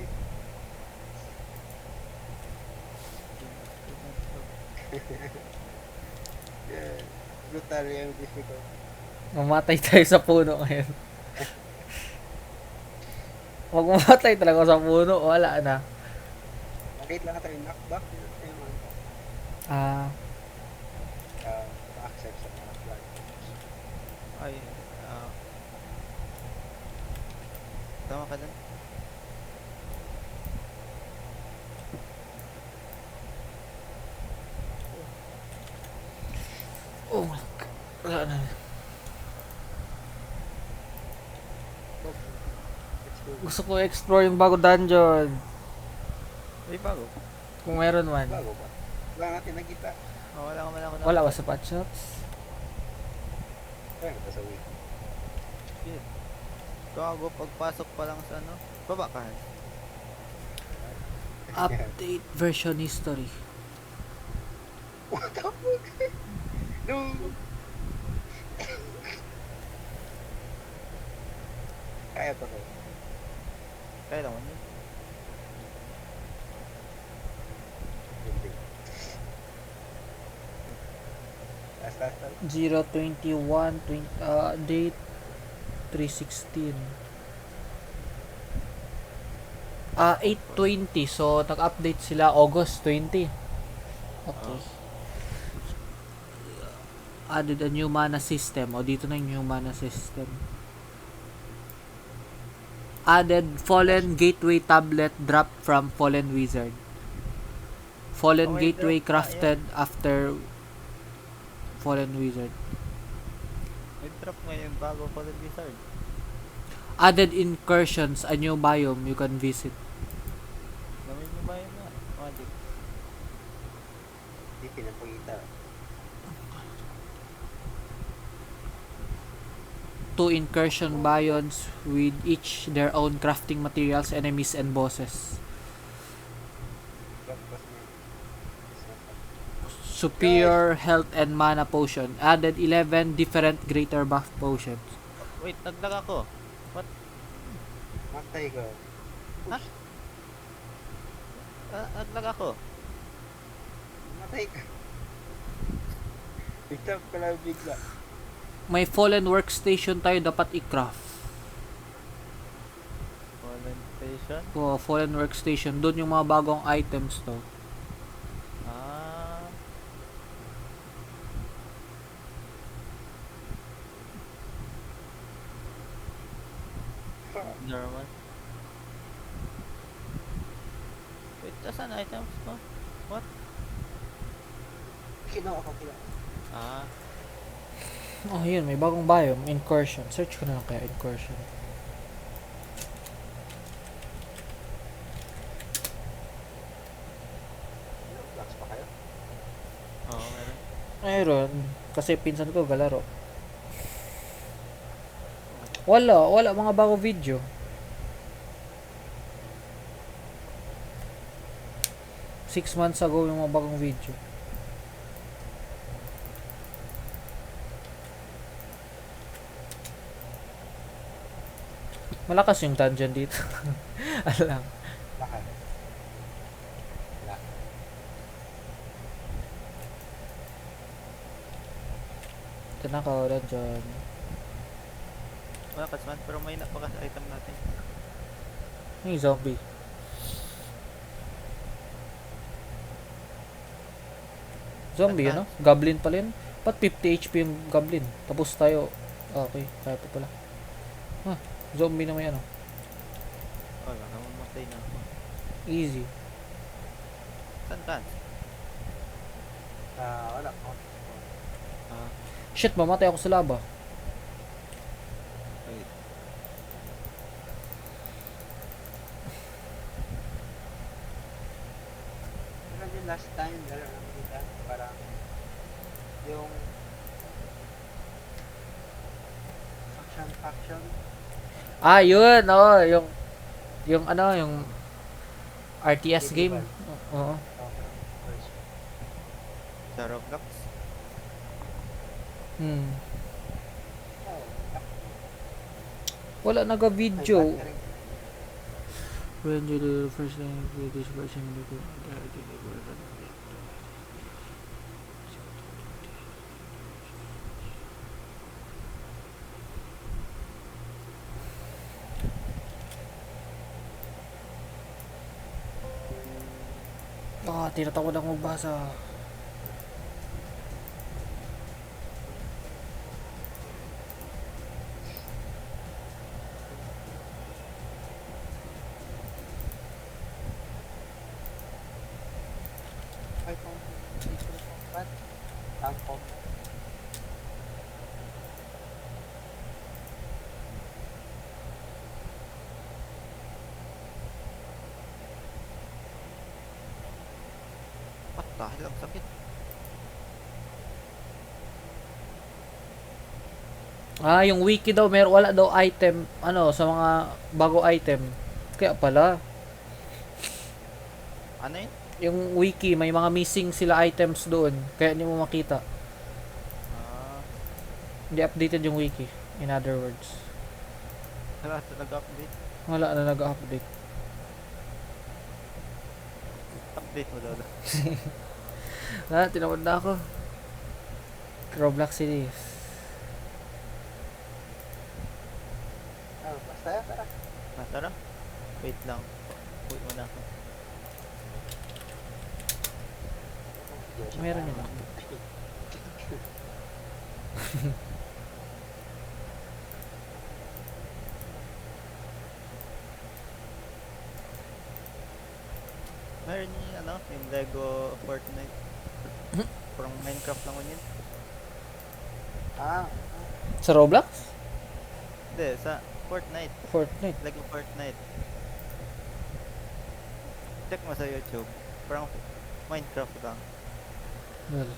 Speaker 3: Yeah. Brutal yung difficulty.
Speaker 2: Mamatay tayo sa puno ngayon. Pag mamatay talaga sa puno, wala na.
Speaker 3: Late lang natin yung knockback. Yung
Speaker 2: Ah,
Speaker 3: accept sa mga flag.
Speaker 1: Ay, tama ka dun.
Speaker 2: oh my god. Wala na.
Speaker 3: Let's go.
Speaker 2: Gusto ko explore yung bago dungeon.
Speaker 1: Ay, bago.
Speaker 2: Kung meron man.
Speaker 3: Bago ba? Wala natin nakita.
Speaker 1: Wala ka man ako na.
Speaker 2: Wala ba sa patch notes?
Speaker 3: Kaya ito sa week.
Speaker 1: Gago, pagpasok pa lang sa ano. Baba ka.
Speaker 2: Update version history.
Speaker 3: What the fuck? No! Kaya to ko.
Speaker 1: Kaya lang yun.
Speaker 3: Hindi. Battle.
Speaker 2: 021 date 316. 820. So nag-update sila August 20. Okay. Added a new mana system. O dito na yung new mana system. Added Fallen Gateway tablet drop from Fallen Wizard. Fallen
Speaker 1: Okay,
Speaker 2: Gateway
Speaker 1: drop pa,
Speaker 2: crafted after Fallen Wizard.
Speaker 1: May drop ngayon bago Fallen Wizard.
Speaker 2: Added incursions, a new biome you can visit.
Speaker 1: Namin mo ba yun na? Magic.
Speaker 3: Hindi pinapagita.
Speaker 2: 2 incursion biomes with each their own crafting materials, enemies, and bosses.
Speaker 3: Drop was na.
Speaker 2: Superior health and mana potion. Added 11 different greater buff potions.
Speaker 1: Wait, naglag ako.
Speaker 3: Matay ko.
Speaker 1: Ha? Naglag ako.
Speaker 3: Matay ka. Bigtap ko lang bigla.
Speaker 2: May fallen workstation tayo dapat i-craft.
Speaker 1: Fallen Station.
Speaker 2: Fallen workstation. Doon yung mga bagong items to.
Speaker 1: Ah. Normal. Wait, asan items ko?
Speaker 3: Kinuha ko.
Speaker 1: Ah.
Speaker 2: Oh, yun. May bagong biome. Incursion. Search ko na lang kaya incursion.
Speaker 3: Blocks pa kayo?
Speaker 1: Oo, meron.
Speaker 2: Ayun. Kasi pinsan ko galaro. Wala mga bagong video. Six months ago yung mga bagong video. Malakas yung dungeon dito. Alam.
Speaker 3: Bakit? Wala.
Speaker 2: Ito na ka dungeon.
Speaker 1: Malakas man, pero may napakas item natin.
Speaker 2: Yung zombie. Zombie, ano? Goblin pala yun. Ba't 50 HP yung goblin? Tapos tayo. Okay, kaya pa pala. Zombie na may ano.
Speaker 1: Wala, namamatay na ako.
Speaker 2: Easy.
Speaker 1: Saan?
Speaker 3: Wala.
Speaker 1: Ah,
Speaker 2: Shit, mamatay ako sa lava.
Speaker 1: wait.
Speaker 3: Pero yung last time, lalo naman kita, parang yung faction
Speaker 2: Ah, yun. Oh, yung ano, yung RTS game. Oo.
Speaker 1: Sa Roblox.
Speaker 2: Wala naga-video. When you do the first time with this version, tinatakot akong magbasa.
Speaker 1: Dahil ang sakit.
Speaker 2: Yung wiki daw, wala daw item, ano, sa mga bago item. Kaya pala,
Speaker 1: Ano yun?
Speaker 2: yung wiki, may mga missing sila items doon. Kaya hindi mo makita.
Speaker 1: Ah,
Speaker 2: Hindi updated yung wiki. In other words.
Speaker 1: wala nag-update.
Speaker 2: Wala na nag-update.
Speaker 1: Update mo daw.
Speaker 2: Tinawad na ako. Roblox City.
Speaker 3: Basta yan, tara.
Speaker 1: Tara. Wait lang. Uy, muna ako.
Speaker 2: Meron yun.
Speaker 1: Meron yung ano, yung Lego Fortnite. Parang Minecraft lang yun.
Speaker 3: Ah,
Speaker 2: Sa Roblox?
Speaker 1: Hindi, sa Fortnite.
Speaker 2: Fortnite.
Speaker 1: Lego Fortnite. Check mo sa YouTube. Parang Minecraft lang.
Speaker 2: Well,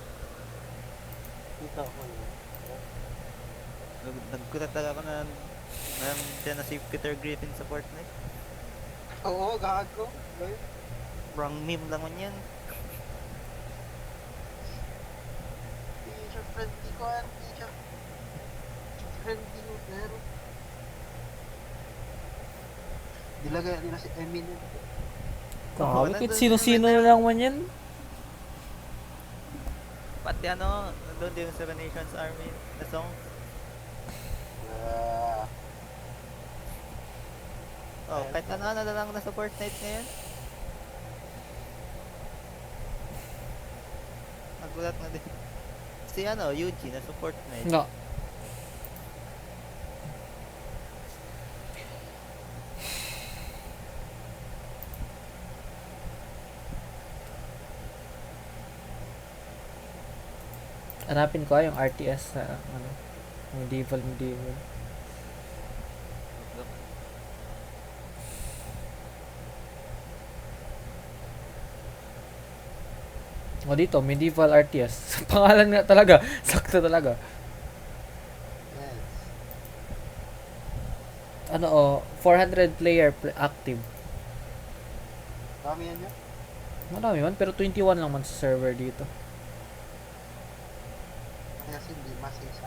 Speaker 3: dito ako yun.
Speaker 1: Nagkulat talaga ako na meron dyan na si Peter Griffin sa Fortnite.
Speaker 3: Oo, gago. Boy.
Speaker 1: Parang meme lang yan.
Speaker 3: Teacher friendly ko yan, teacher. Friendly ko, pero. Dilagay nila si Eminem.
Speaker 2: grabe, kahit
Speaker 1: nandun
Speaker 2: sino-sino
Speaker 1: yung
Speaker 2: na lang man yan.
Speaker 1: Pati ano, nandun din yung Seven Nations Army na song.
Speaker 3: Ah,
Speaker 1: Oh, kahit ano na lang nasa Fortnite ngayon. Nagulat na din. Si ano, Yuji, nasa Fortnite.
Speaker 2: Nga. Hanapin ko yung RTS sa ano, medieval. O dito, medieval RTS. Pangalan nga talaga. Sakto talaga.
Speaker 3: yes.
Speaker 2: Ano 400 player active.
Speaker 3: Dami yan yun.
Speaker 2: Marami man, pero 21 lang man sa server dito.
Speaker 3: Kasi hindi masisa.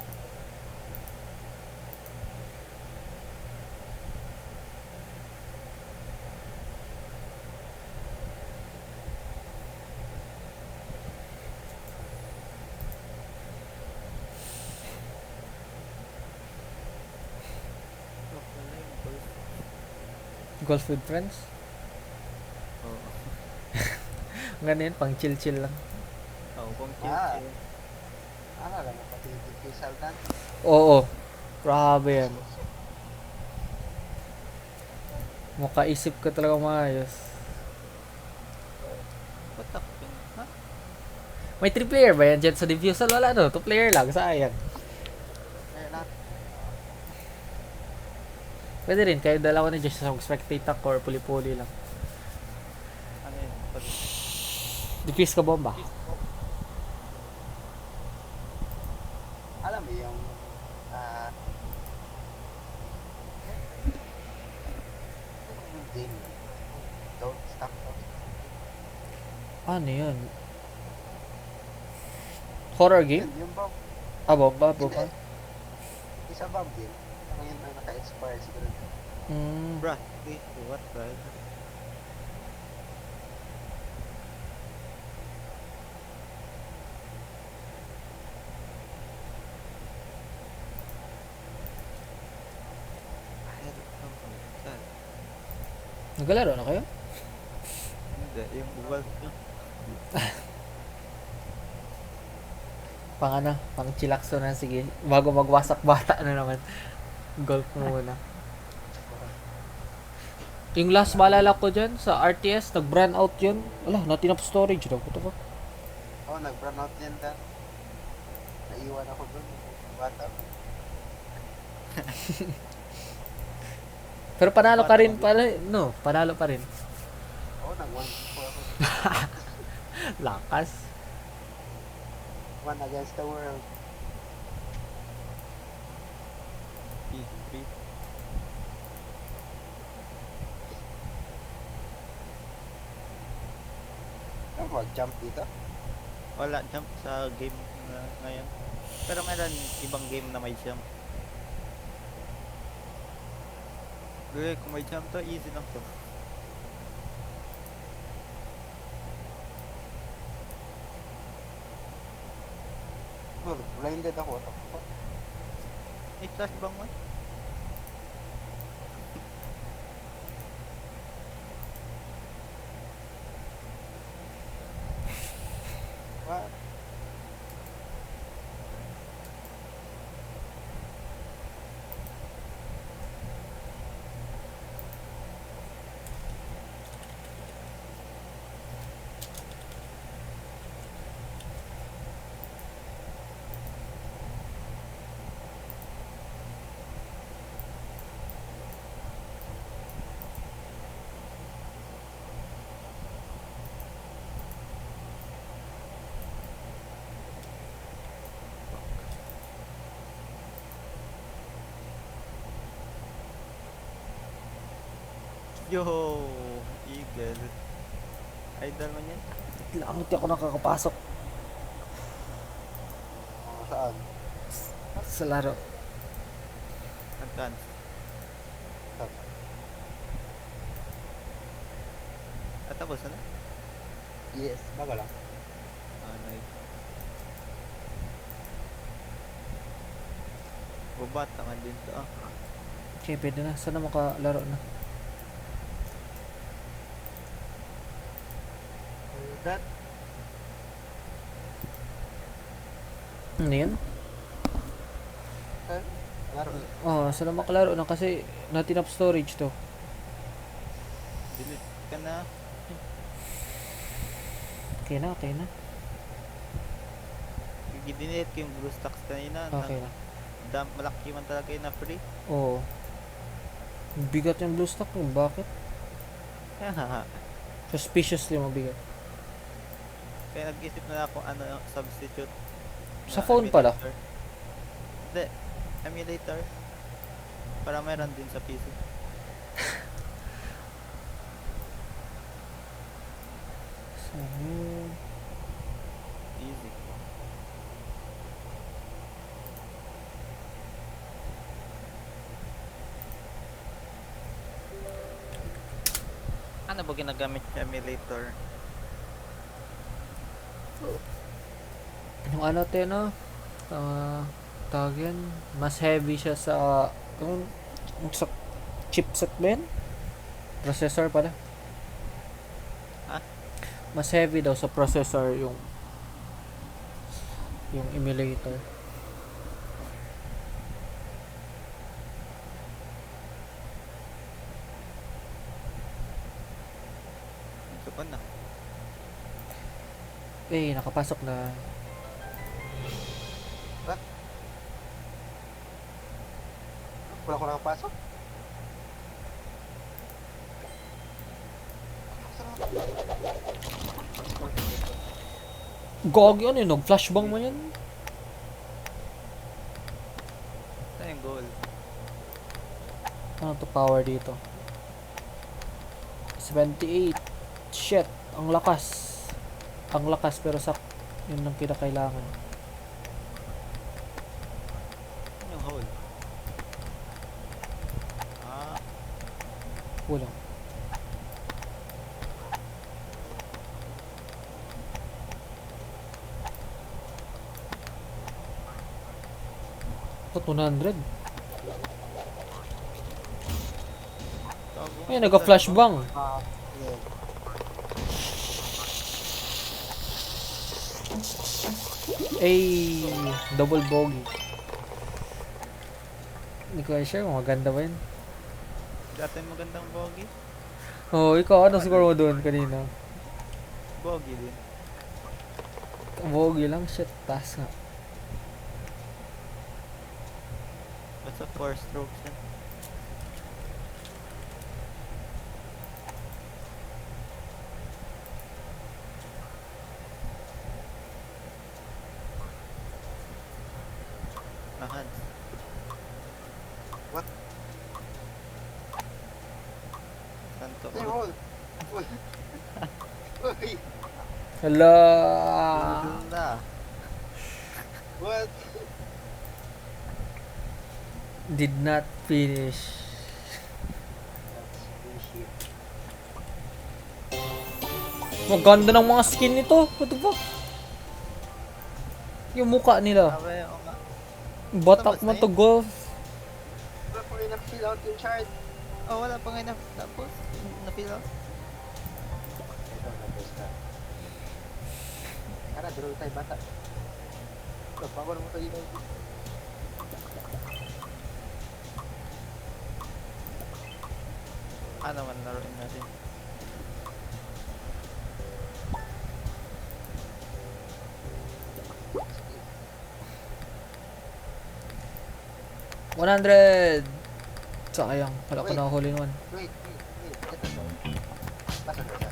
Speaker 2: Golf with friends.
Speaker 1: Oo.
Speaker 2: Ganun, pang chill lang.
Speaker 1: Oh, kung
Speaker 3: Ah.
Speaker 1: chill.
Speaker 3: Ano lang, pati DK Saldan.
Speaker 2: Oo. Grabe yan. Makaisip ka talaga maayos.
Speaker 1: Patak yun. Ha?
Speaker 2: May 3 player ba yan dyan sa diffusal? Wala no, 2 player lang, sayang.
Speaker 3: Lahat.
Speaker 2: Pwede rin, kayo dalawa na dyan sa spectate ako or puli-puli lang.
Speaker 1: Ano yun?
Speaker 2: Diffuse ka bomba.
Speaker 3: Alam mo yung yung game. Don't stop.
Speaker 2: Ano yun? Horror game?
Speaker 3: Yung bomb.
Speaker 2: Ah, bomba.
Speaker 3: Isa bomb game. Ano yun na naka-expire siguro.
Speaker 1: Bruh, what, right?
Speaker 2: Naglalaro na kayo?
Speaker 1: Hindi, yung Valve nyo.
Speaker 2: Pang chilakso na, sige. Bago magwasak bata na naman. Golf muna. Yung last maalala ko dyan sa RTS, nag-brand out yun. Wala, not enough storage daw. What the fuck?
Speaker 3: Oh, nag-run out yan dan. Naiwan ako dun. Bata.
Speaker 2: Pero panalo ka rin pala, no? Panalo pa rin.
Speaker 3: Oh, nag-1 ako.
Speaker 2: Lakas.
Speaker 3: One against the world.
Speaker 1: P3.
Speaker 3: Ano mag-jump dito?
Speaker 1: Wala jump sa game na ngayon. Pero meron ibang game na may jump. Kung may jump to, easy lang to.
Speaker 3: Oh, Blinded ako. What the fuck?
Speaker 1: May flash bang man?
Speaker 3: What?
Speaker 1: Yo, Eagle. Idol man yan.
Speaker 2: Lang, hindi ako nakakapasok
Speaker 3: Saan?
Speaker 2: sa laro.
Speaker 1: Advance.
Speaker 3: Saan?
Speaker 1: At tapos na?
Speaker 3: Yes, bago lang.
Speaker 1: Ah, nice. Bubata ka din to ah.
Speaker 2: Okay, pwede na. Sana makalaro na.
Speaker 3: That?
Speaker 2: Ano yan?
Speaker 3: Laro.
Speaker 2: Oh, sana makalaro na kasi not enough storage to.
Speaker 1: Delete ka na.
Speaker 2: Okay na, okay na.
Speaker 1: Gidinit ko yung blue stacks kanina.
Speaker 2: Okay na.
Speaker 1: Malaki man talaga yun na free.
Speaker 2: Oo. Bigat yung blue stock mo. Bakit?
Speaker 1: Kaya
Speaker 2: Suspiciously mabigat.
Speaker 1: nag-isip na ako ano yung substitute.
Speaker 2: Sa
Speaker 1: na
Speaker 2: phone pala?
Speaker 1: emulator. Hindi. Emulator. Para meron din sa PC.
Speaker 2: So,
Speaker 1: Easy. Ano ba ginagamit yung emulator?
Speaker 2: yung ano tayo no? Tawag yan. Mas heavy siya sa sa chipset ba yan? Processor pala.
Speaker 1: Ha?
Speaker 2: Mas heavy daw sa processor yung emulator.
Speaker 1: Ito pa na.
Speaker 2: Eh, nakapasok na.
Speaker 3: Wala ko nakapasok.
Speaker 2: Gogi ano yun? Nag-flashbang mo yan?
Speaker 1: Ito yung goal.
Speaker 2: Ano to power dito? 78. Shit. Ang lakas. Ang lakas pero yun lang kinakailangan.
Speaker 1: Ano yung hole? Ah,
Speaker 2: Kulang. Ito 200.
Speaker 1: tago.
Speaker 2: Ay, nagka-flashbang.
Speaker 3: Yeah.
Speaker 2: Ay, double bogey. Hindi ko sure kung maganda ba yun.
Speaker 1: Dati magandang bogey.
Speaker 2: Oh, ikaw, ano score mo doon kanina?
Speaker 1: Bogey din.
Speaker 2: Bogey lang, shit, taas nga.
Speaker 1: Basta 4 strokes yan. Nahan.
Speaker 3: What?
Speaker 1: Santo.
Speaker 3: Hey, hold. Uy. Uy.
Speaker 2: Hala!
Speaker 1: Ganda.
Speaker 3: What?
Speaker 2: Did not finish.
Speaker 3: That's bullshit.
Speaker 2: Maganda ng mga skin nito. What the fuck? Yung mukha nila.
Speaker 1: Sabi, oo nga.
Speaker 2: Batak
Speaker 1: Tapos
Speaker 2: man
Speaker 1: na
Speaker 2: to golf.
Speaker 3: Wala po rin na-fill out yung chart.
Speaker 1: Oh, wala pa nga na. Tapos, napila.
Speaker 3: Ito, na-best ka. Tara, draw tayo bata. Pagpapalo mo tayo dito.
Speaker 1: Ano man laruin natin.
Speaker 2: $100. Sayang, wala ko
Speaker 3: Wait.
Speaker 2: nakahuli naman.
Speaker 3: Wait. Ito to. Basta na siya.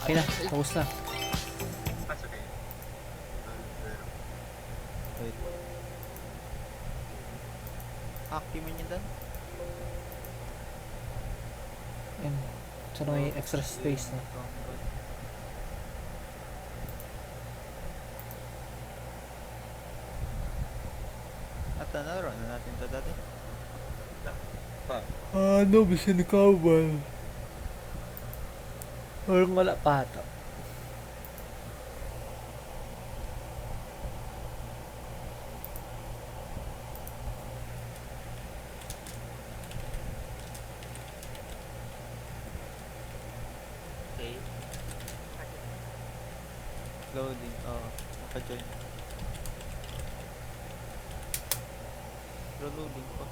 Speaker 2: Okay na, tapos na.
Speaker 3: Pasok eh.
Speaker 1: Wait. Aki mo niya doon?
Speaker 2: Yan. Sana may extra space na.
Speaker 1: At nalaro na natin ito dati.
Speaker 2: Ano, bisin ikaw ba? Parang wala pa ata.
Speaker 3: Okay.
Speaker 1: Loading. Oo. Naka-join. Pero loading pa.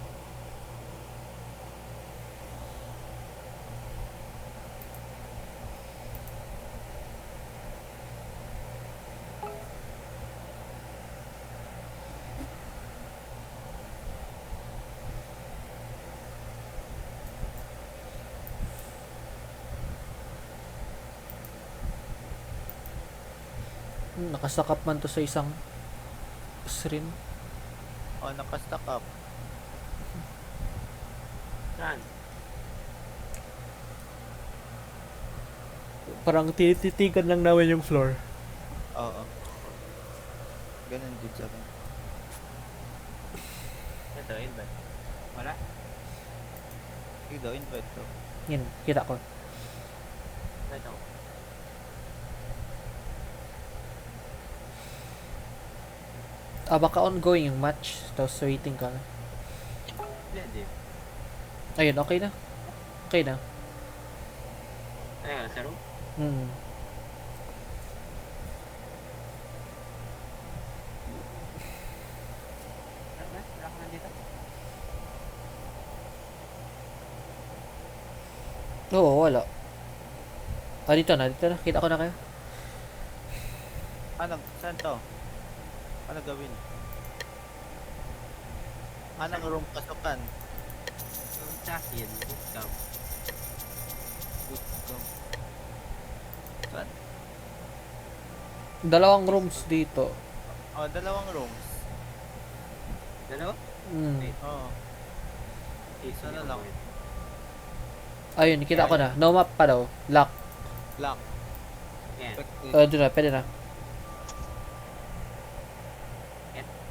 Speaker 2: Nakasakap man to sa isang screen.
Speaker 1: Oh, naka-stack up.
Speaker 3: Saan?
Speaker 2: Parang tinititigan lang namin yung floor.
Speaker 1: Oo. Ganun din sa akin.
Speaker 3: Ito, invite. Wala?
Speaker 1: Sige daw, invite ko.
Speaker 2: Yan, kita ko.
Speaker 3: Ito.
Speaker 2: Baka ongoing yung match. Tapos waiting ka.
Speaker 3: Hindi.
Speaker 2: Ayun, okay na. Okay na.
Speaker 3: Ayun, sa room?
Speaker 2: Hmm.
Speaker 3: Wala ka nandito?
Speaker 2: Oo, wala. Dito na. Kita ko na kayo.
Speaker 1: Ano? Saan to? Ano gawin? Anong room pasukan?
Speaker 3: Yung chasin, bootcamp.
Speaker 1: Bootcamp. Saan?
Speaker 2: Dalawang rooms dito.
Speaker 1: Oh, dalawang rooms.
Speaker 3: Dalawa?
Speaker 2: Hmm.
Speaker 1: Oo. Isa na lang.
Speaker 2: Ayun, kita ko na. No map pa daw. Lock.
Speaker 1: Lock.
Speaker 3: Yan.
Speaker 2: Doon na, pwede na.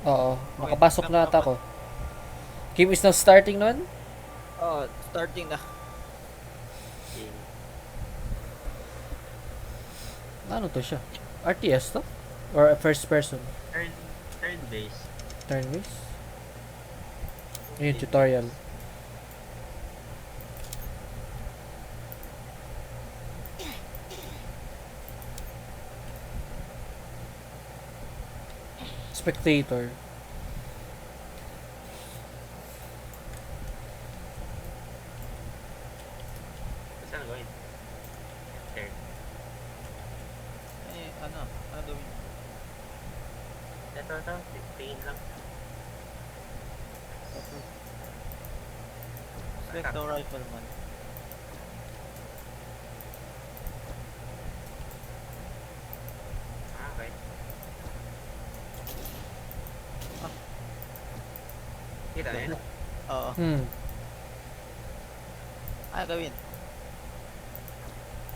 Speaker 2: Oo, makapasok na ata ako. Game is now starting nun?
Speaker 1: Oh, starting na.
Speaker 2: Ano to siya? RTS to? Or a first person?
Speaker 3: Third base.
Speaker 2: Turn based? Ayun, tutorial. Spectator.
Speaker 3: Saan gawin? Third.
Speaker 1: Eh, ano? Ano gawin?
Speaker 3: Ito, tingin lang.
Speaker 1: Select the rifleman.
Speaker 3: Okay. Kita na yun?
Speaker 1: Oo. Ano gawin?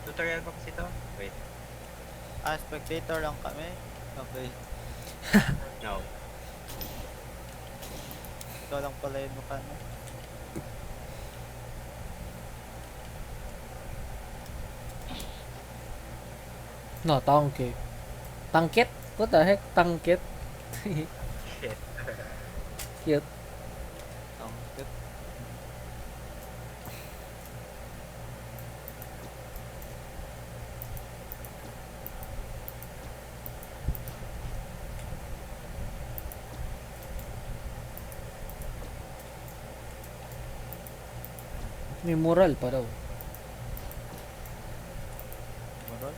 Speaker 3: Tutorial pa kasi ito? Wait.
Speaker 1: Spectator lang kami. Okay.
Speaker 3: No.
Speaker 1: Ikaw lang pala yung mukha mo.
Speaker 2: No, tangke. Tangkit? What the heck? Tangkit?
Speaker 3: Shit.
Speaker 2: Cute.
Speaker 1: Ang cute.
Speaker 2: May mural pa daw.
Speaker 1: Moral.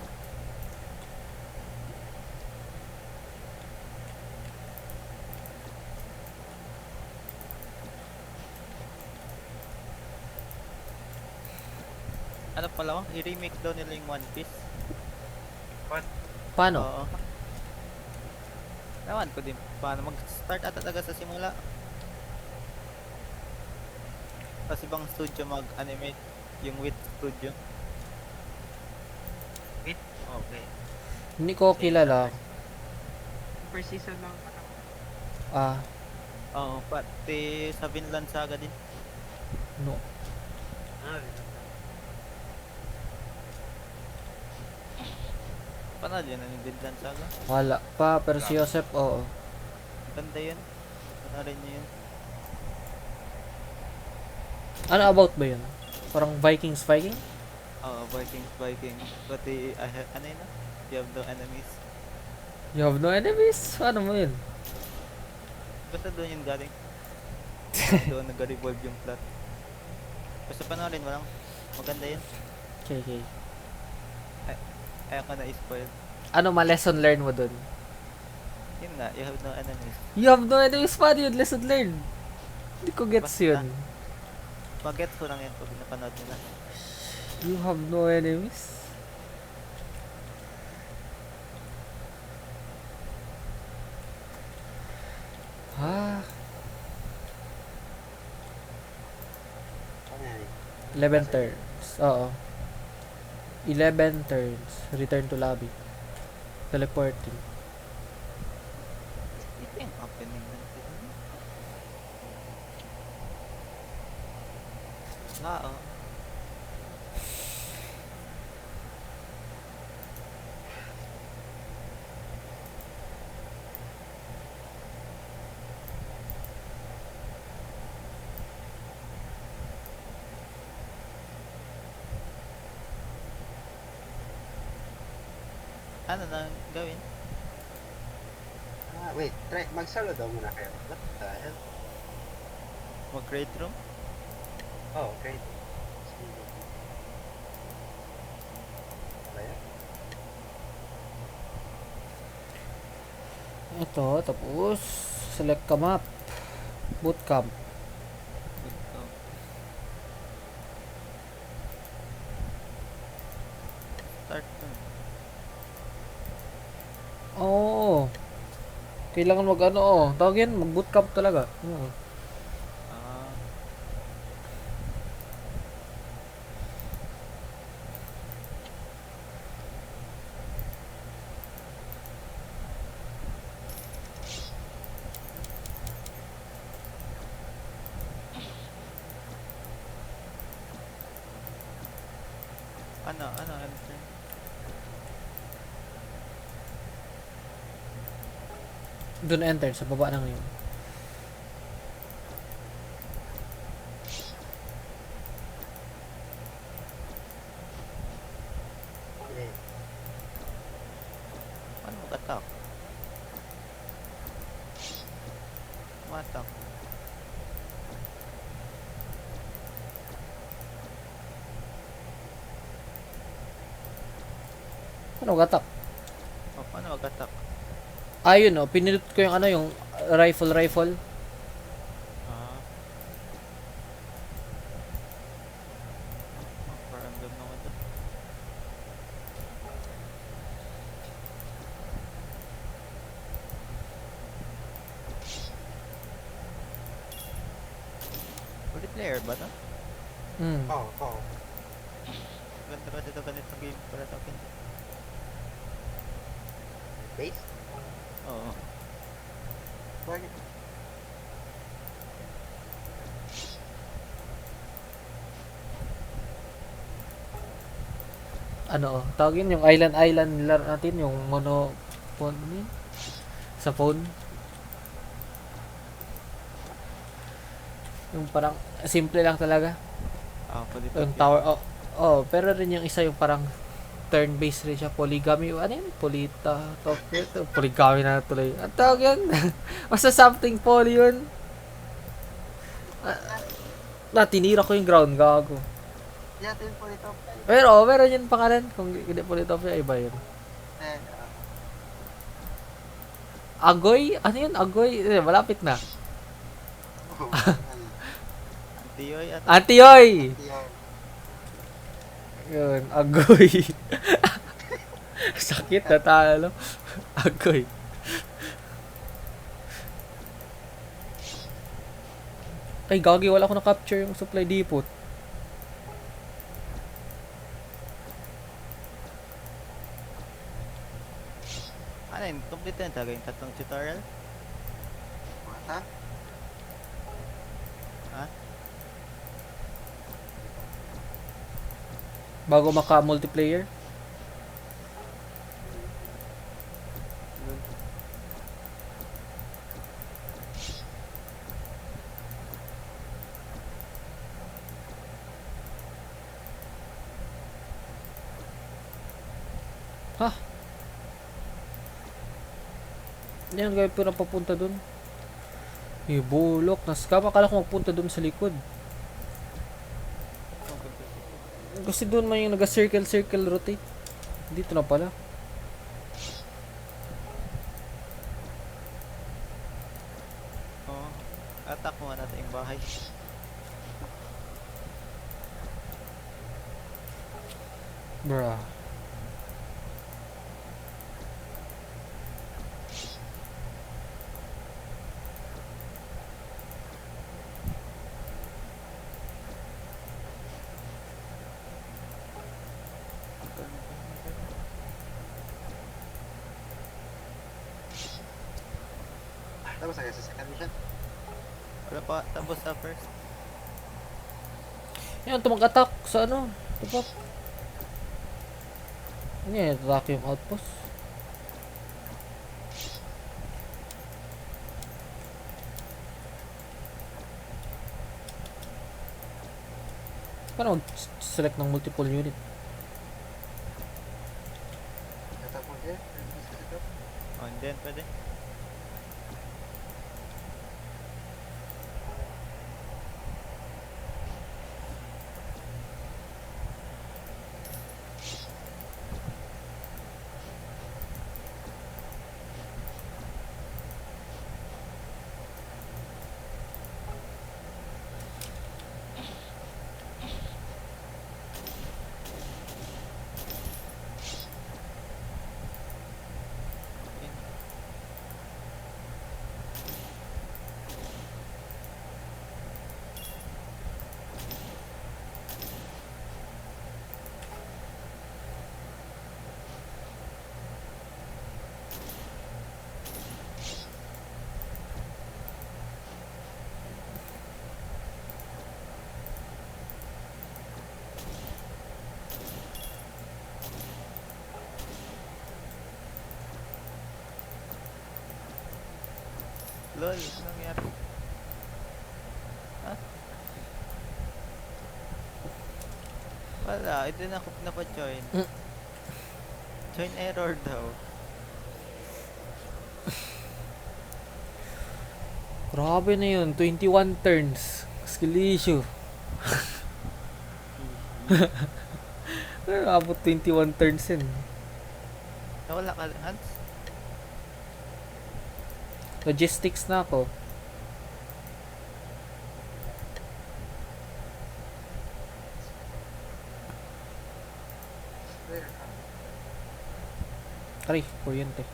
Speaker 1: Ano pala ko? I-remake daw nila yung One Piece.
Speaker 2: Paano?
Speaker 1: Oo. Ewan ko din paano mag-start ata talaga sa simula. Tapos ibang studio mag-animate yung Wit Studio.
Speaker 3: Okay.
Speaker 2: Hindi ko kilala.
Speaker 3: Per season lang.
Speaker 2: Ah,
Speaker 1: Oo, pati sa Vinland Saga din.
Speaker 2: no.
Speaker 1: Panood yun ang Vinland Saga.
Speaker 2: Wala pa, pero si Joseph, oo.
Speaker 1: Ganda yun. Panoorin nyo yun.
Speaker 2: Ano about ba yun? Parang Vikings?
Speaker 1: Oo, Vikings. Pati, ano yun? You have no enemies.
Speaker 2: You have no enemies? Paano mo yun?
Speaker 1: Basta doon yung galing. Doon nag-revolve yung plot. Basta panoorin mo lang. Maganda yun.
Speaker 2: Okay.
Speaker 1: Ayaw ko na i-spoil.
Speaker 2: Ano ma-lesson learn mo dun?
Speaker 1: Yun nga, you have no enemies.
Speaker 2: You have no enemies? Paano yun? Lesson learn? Hindi ko gets
Speaker 1: Basta.
Speaker 2: yun.
Speaker 1: Mag-gets ko lang yan pag napanood nila.
Speaker 2: You have no enemies? Ah,
Speaker 3: Ano yan?
Speaker 2: 11 turns. Oo. 11 turns. Return to lobby. Teleporting.
Speaker 1: Ito yung opening ng film. Oo. Ano na gawin?
Speaker 3: Wait, mag-solo daw muna kayo. What the hell?
Speaker 1: Mag-grade room?
Speaker 3: Oh, great. Ano yan?
Speaker 2: Ito, tapos select ka map. Bootcamp.
Speaker 1: Ito. Start dun.
Speaker 2: Oo. Kailangan mag ano, tawag yan, mag bootcamp talaga. Oo.
Speaker 1: Ah. Ano, enter?
Speaker 2: Doon enter, sa baba ng yun.
Speaker 3: Okay.
Speaker 1: Paano mag-attack? Ma-attack.
Speaker 2: Ano, gatak?
Speaker 1: Oh, paano mag-attack?
Speaker 2: Ayun, oh, pinindot ko yung ano, yung rifle.
Speaker 1: Ah. Parang doon naman to. Multiplayer ba to?
Speaker 2: Hmm.
Speaker 3: Oh.
Speaker 1: Ganda kasi ito ganito game para sa akin.
Speaker 3: Base?
Speaker 1: Oo.
Speaker 3: Bakit?
Speaker 2: Ano, oh, tawagin yung island nila natin, yung sa phone. Yung parang simple lang talaga. Yung tower, pero rin yung isa yung parang turn-based rin siya, polygamy, ano yun? Polygamy na tuloy. Ang tawag yan? Basta something poly yun. Tinira ko yung ground, gago.
Speaker 3: Yeah, din po ito.
Speaker 2: Pero, meron yun pangalan. Kung hindi Polytopia, iba yun.
Speaker 3: Then,
Speaker 2: Agoy? Ano yun? Agoy? Malapit na.
Speaker 1: Antioy at
Speaker 2: Antioy! Yun, Agoy. Sakit na talo. Agoy. Ay, gagi, wala ko na-capture yung supply depot.
Speaker 1: ano yun, complete na talaga yung tatlong tutorial?
Speaker 3: Ha?
Speaker 2: Bago maka-multiplayer. Ha? Yan, gawin po na papunta dun. Bulok. Nascam. Akala ko magpunta dun sa likod. Kasi dun man yung naga-circle rotate. Dito na pala.
Speaker 1: Oo. Attack mo natin yung bahay.
Speaker 2: Bruh.
Speaker 3: Tapos agad sa second mission.
Speaker 1: Wala pa, tapos sa first.
Speaker 2: Yan, tumag-attack sa ano. Tupak. Ano yan, attack yung outpost. Paano mag-select ng multiple unit?
Speaker 3: Attack mo here.
Speaker 1: On din, pwede. Lol, ano nangyari? Ha? Wala, ito na ako pinapa-join. Join error daw.
Speaker 2: Grabe na yun, 21 turns. Skill issue. Abot 21 turns yun.
Speaker 1: Nawala ka, Hans?
Speaker 2: Logistics na ako. Aray, kuryente.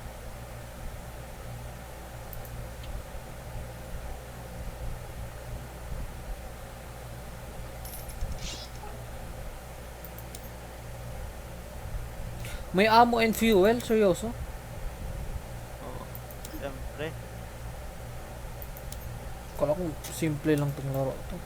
Speaker 2: May ammo and fuel? Seryoso?
Speaker 1: Oo. Siyempre.
Speaker 2: Kala ko simple lang tong laro to.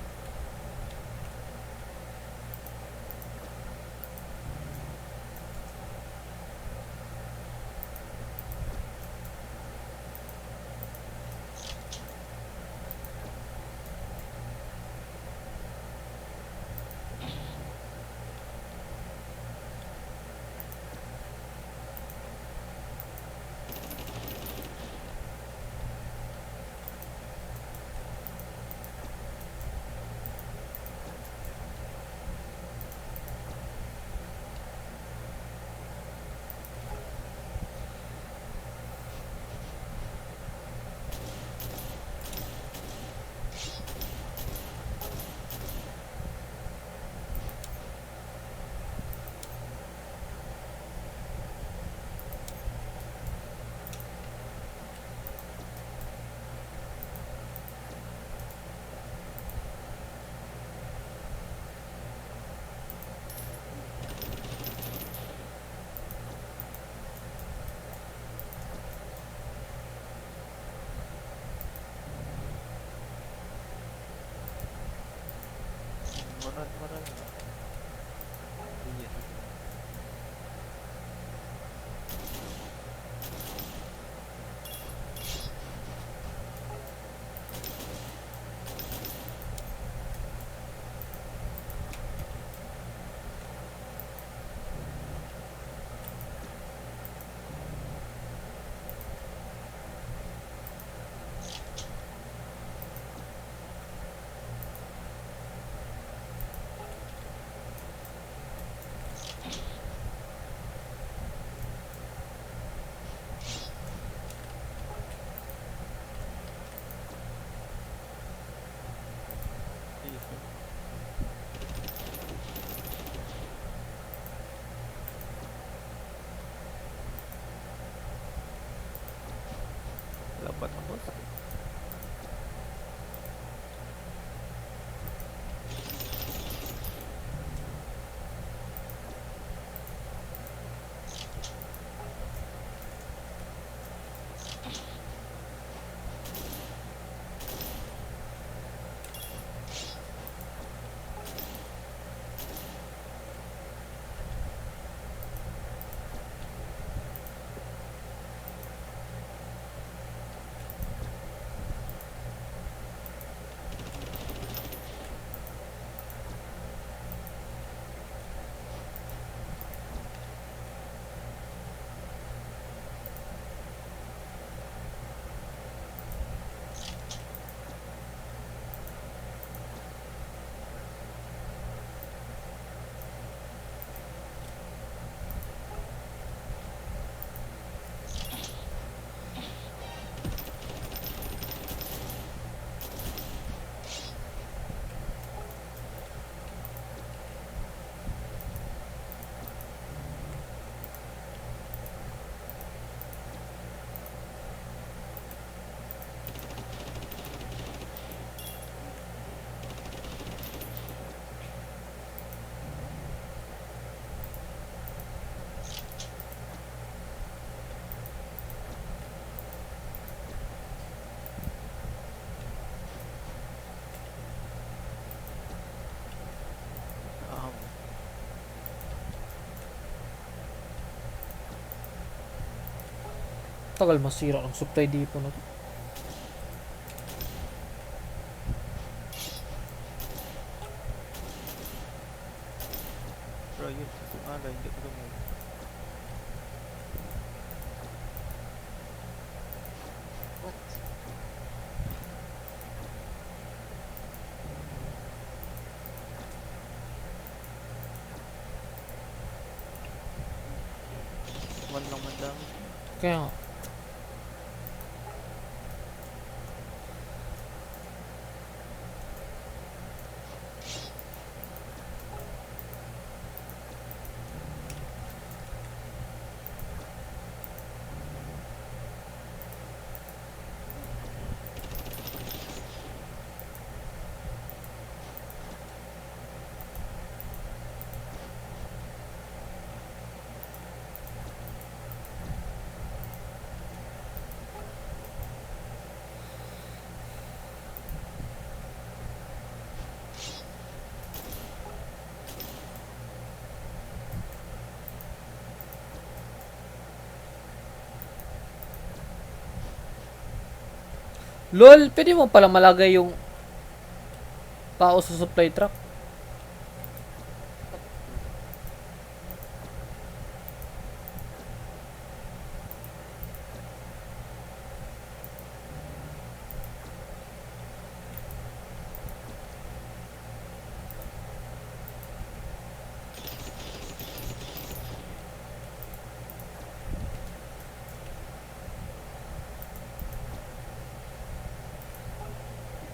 Speaker 2: Tagal masira ng supply depot na to.
Speaker 1: Bro, yun. Sumala, hindi ko lumog.
Speaker 3: What?
Speaker 1: Man lang man lang.
Speaker 2: Kaya nga. LOL, pwede mo pala malagay yung tao sa supply truck.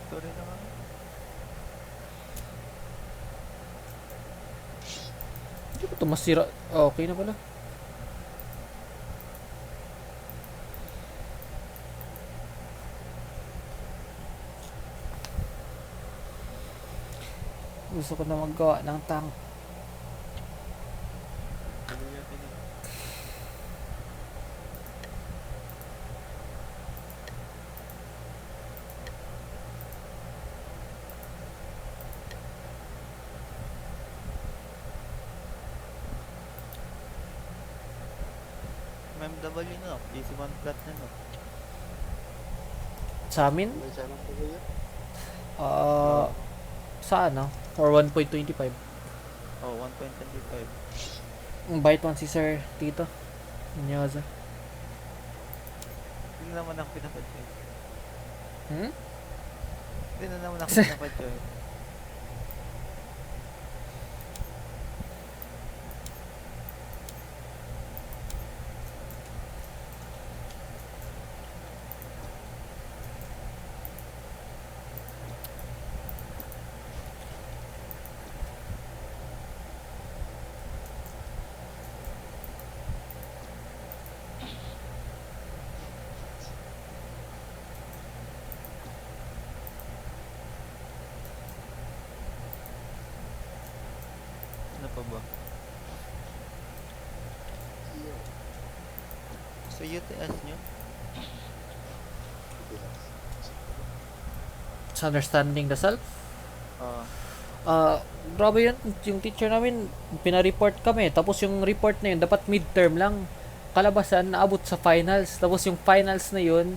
Speaker 1: Sorry na nga.
Speaker 2: Hindi ko ito masira. Ah, okay na pala. Gusto ko na maggawa ng tank.
Speaker 1: Tuloy natin yun. MMW na, easy one flat na no.
Speaker 2: Sa amin,
Speaker 3: May sarang tuloy yun?
Speaker 2: sa ano? Or 1.25.
Speaker 1: Oh, 1.25.
Speaker 2: Bite one si Sir Tito. Nyoza.
Speaker 1: Yun naman ang pinapadyoy.
Speaker 2: Hmm?
Speaker 1: Yun na naman ang pinapadyoy. Ano pa ba? Sa UTS nyo?
Speaker 2: Sa understanding the self.
Speaker 1: Ah,
Speaker 2: Grabe yun. Yung teacher namin, pinareport kami. Tapos yung report na yun, dapat midterm lang. Kalabasan, naabot sa finals. Tapos yung finals na yun,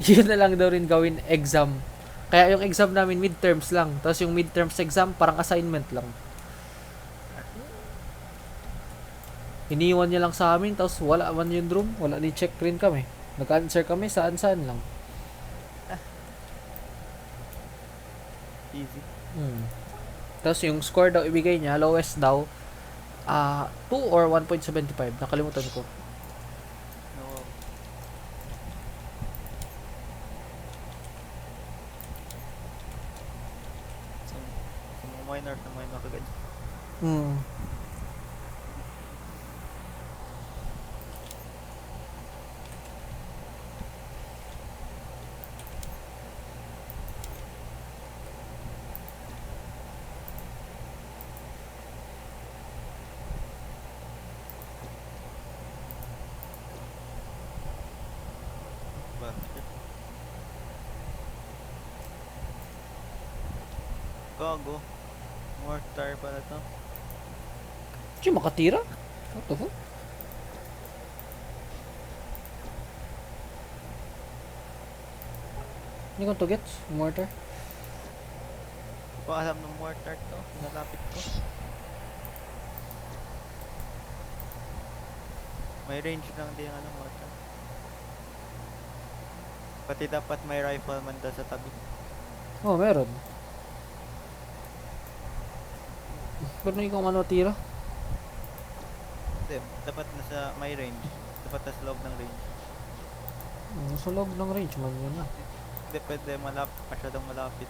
Speaker 2: yun na lang daw rin gawin exam. Kaya yung exam namin, midterms lang. Tapos yung midterms exam, parang assignment lang. Iniwan niya lang sa amin, tapos wala man yung room. Wala, ni-check rin kami. Nag-answer kami, saan-saan lang.
Speaker 1: easy.
Speaker 2: Tapos yung score daw ibigay niya, lowest daw, 2 or 1.75. Nakalimutan ko.
Speaker 1: No. Sa mga minor na may makagad. Bakit? Gago. Mortar pala to.
Speaker 2: Di makatira? What the fuck? Hindi ko to gets. Mortar.
Speaker 1: Hindi ko alam ng mortar to. Nalapit ko. May range lang din ang mortar. Pati dapat may rifleman doon sa tabi.
Speaker 2: Oh, meron. Pero hindi ko ano tira.
Speaker 1: Hindi, dapat nasa may range. Dapat nasa loob ng range.
Speaker 2: Sa loob ng range man yun ah.
Speaker 1: Hindi pwede masyadong malapit.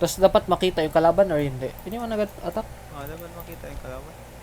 Speaker 2: Tapos dapat makita yung kalaban or hindi. Hindi mo nag-attack.
Speaker 1: Dapat makita yung kalaban.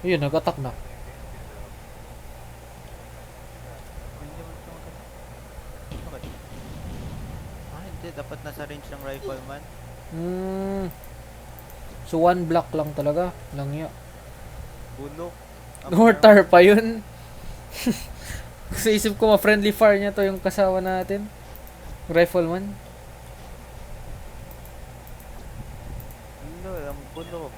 Speaker 2: Yun, nag-attack na.
Speaker 1: Hindi mo ito Bakit? Hindi. Dapat nasa range ng rifleman.
Speaker 2: So, one block lang talaga. Langya.
Speaker 1: Bulok.
Speaker 2: Mortar pa yun. Sa isip ko, ma-friendly fire niya to yung kasama natin. Rifleman.
Speaker 1: Ang bulok.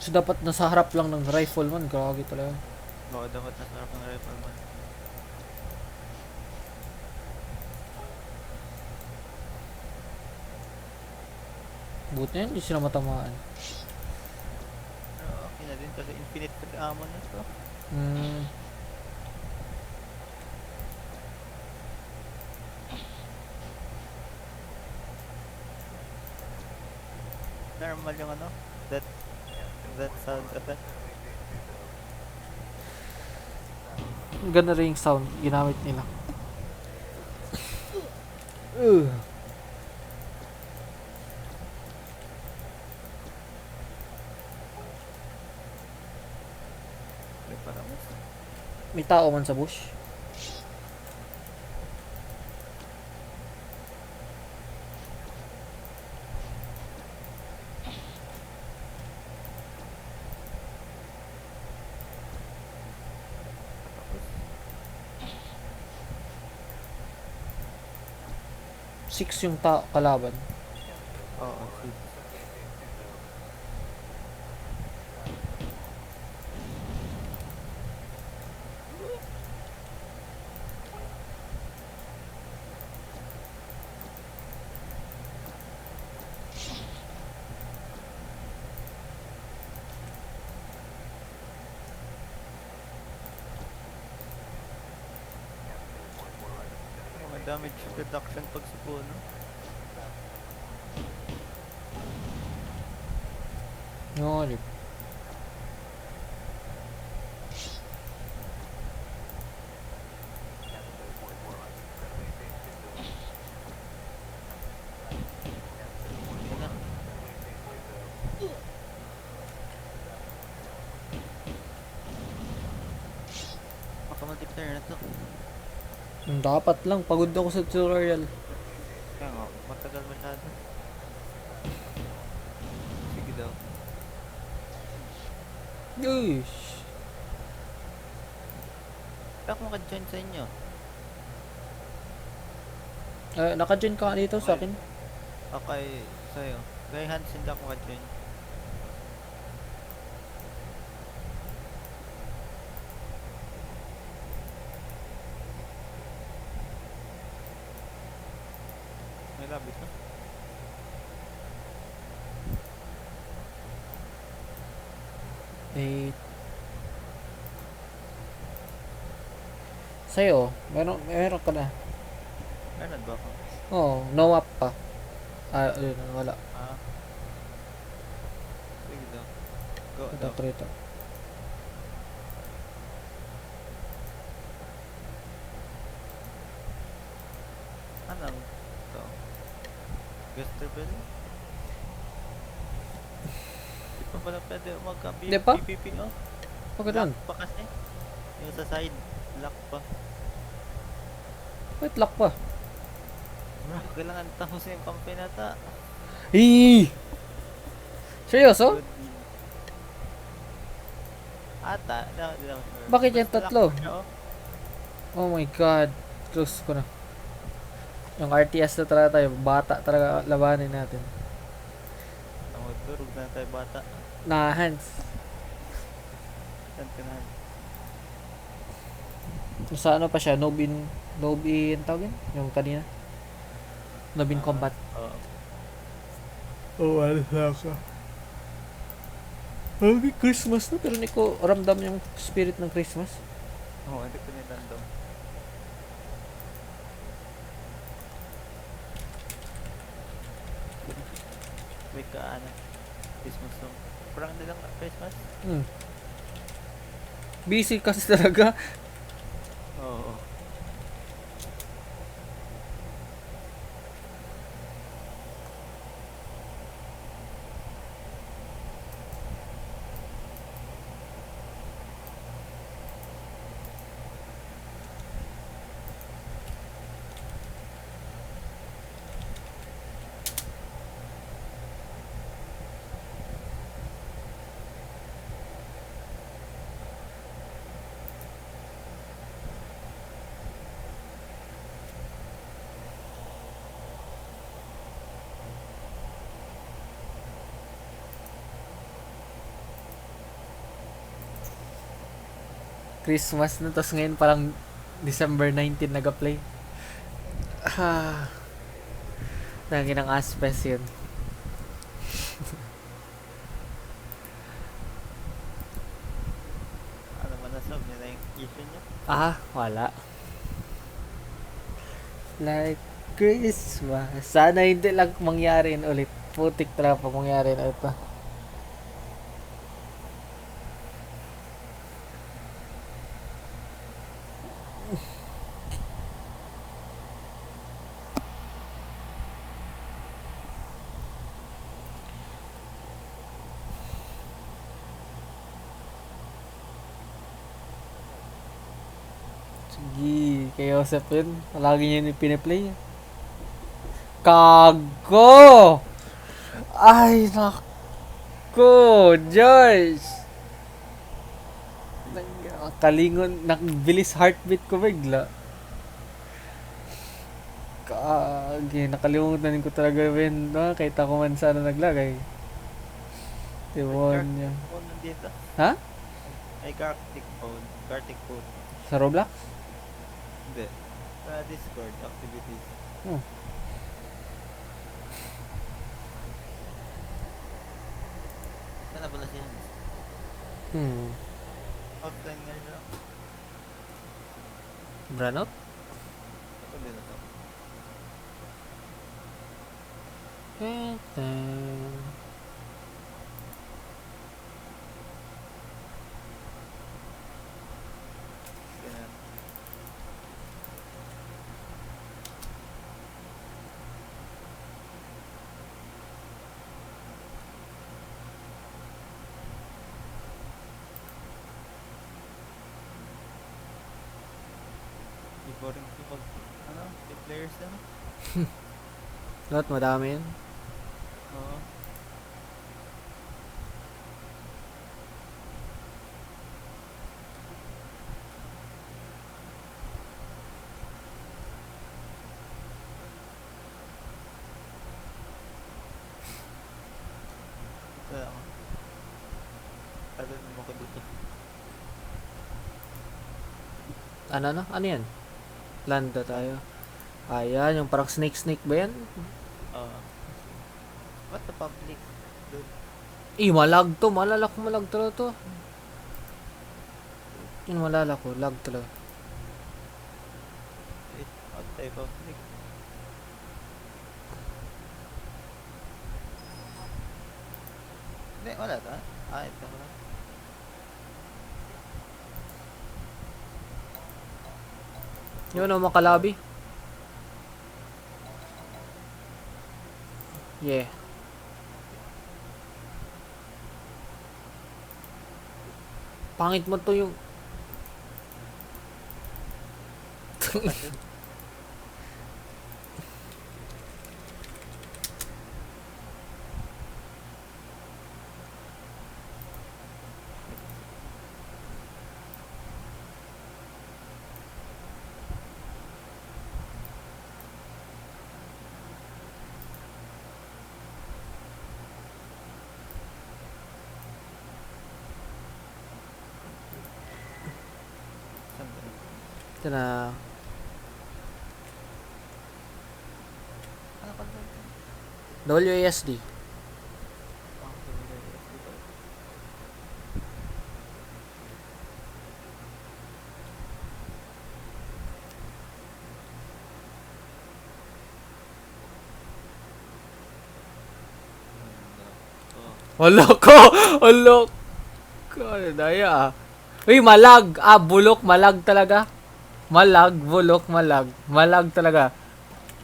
Speaker 2: So, dapat nasa harap lang ng rifleman. Grabe talaga.
Speaker 1: Oo, dapat nasa harap ng rifleman.
Speaker 2: Buti na yun, hindi sila matamaan.
Speaker 1: Pero okay na din kasi infinite ammo na to. Normal yung that sound effect.
Speaker 2: Ganda rin yung sound ginamit nila.
Speaker 1: Parang
Speaker 2: May tao man sa bush. Six yung kalaban.
Speaker 1: Oo, six. May damage reduction pag sa puno.
Speaker 2: Ngalip.
Speaker 1: Yun na. Maka-multiplayer na to.
Speaker 2: Dapat lang. Pagod ako sa tutorial.
Speaker 1: Kaya nga, matagal masyado. Sige daw.
Speaker 2: Yush.
Speaker 1: Kaya ako maka-join sa inyo.
Speaker 2: Naka-join ka dito sa akin.
Speaker 1: Okay, sa'yo. Kay Hans hindi ako maka-join. May labit na.
Speaker 2: Sa'yo, meron ka na.
Speaker 1: Meron ba ako?
Speaker 2: Oo, no map pa. Ayun, wala.
Speaker 1: Ah. Sige daw. Go
Speaker 2: Ito,
Speaker 1: daw.
Speaker 2: trito.
Speaker 1: Ano? Ito. Gustavel? Di pa pala pwede
Speaker 2: Di pa?
Speaker 1: PPP, no?
Speaker 2: Okay
Speaker 1: Lock
Speaker 2: dun.
Speaker 1: pa kasi. Yung sa side, lock pa.
Speaker 2: Wait, lock pa.
Speaker 1: Bro, kailangan tapos yung pampinata.
Speaker 2: Eee! Seryoso?
Speaker 1: Good deal. Ata, di naman sure.
Speaker 2: Bakit yung
Speaker 1: Basta
Speaker 2: tatlo?
Speaker 1: lock pa siya, oh.
Speaker 2: Oh my god. Close ko na. Yung RTS na talaga tayo. Bata talaga labanin natin.
Speaker 1: Durog na tayo bata.
Speaker 2: Hans.
Speaker 1: Saan ka na?
Speaker 2: Sa ano pa siya? Nobin tawagin? Yung kanina? Nobin Combat.
Speaker 1: Oo.
Speaker 2: Oh, ano ka? Okay, Christmas na. Pero hindi ko ramdam yung spirit ng Christmas.
Speaker 1: Oo, hindi ko nilandong. May ka, ano, Christmas song. Parang nilang Christmas?
Speaker 2: Hmm. Busy kasi talaga.
Speaker 1: Oo.
Speaker 2: Christmas na. Tapos ngayon parang December 19 nag-play. Ah. Nangin ang aspes yun.
Speaker 1: Ano man nasolve niya na yung issue niya?
Speaker 2: Wala. Like Christmas. Sana hindi lang mangyari yun ulit. Putik talaga pag mangyari na ito. Sige, kay Joseph yun. Lagi niya yung piniplay. Kago! Ay, nako! George! Kalingon, nakbilis heartbeat ko bigla. Kage, nakalimutan ko talaga yun. Kahit ako man sana naglagay. Tiwon niya.
Speaker 1: Phone nandito.
Speaker 2: Ha?
Speaker 1: May Gartic phone. Gartic phone.
Speaker 2: Sa Roblox?
Speaker 1: Hindi. Sa Discord activities.
Speaker 2: Hmm.
Speaker 1: Saan na pala siya? Offline nga siya.
Speaker 2: Branot?
Speaker 1: Ako din na to. Ganun. Boring to pag, ano, may players na.
Speaker 2: Lot, madami yun.
Speaker 1: Oo. Ito ako. Tagal mo ko dito.
Speaker 2: Ano yan? Landa tayo. Ayan, yung parang snake ba yan?
Speaker 1: Oo. What the public? Dude.
Speaker 2: Malag to. Malala ko malag talaga to. Yun, malala ko. Lag talaga.
Speaker 1: What type of public? Hindi, wala ta. Ah, ito ko lang.
Speaker 2: Yun o, mga kalabi. Yeah. Pangit mo to yung...
Speaker 1: Saan ba yun?
Speaker 2: Ito na.
Speaker 1: Ano ka lang?
Speaker 2: WASD.
Speaker 1: Ah, tuloy. Oh,
Speaker 2: Hala ko! Hala ko! Ano daya ah? Uy, malag! Ah, bulok, malag talaga. Malag, bulok, malag. Malag talaga.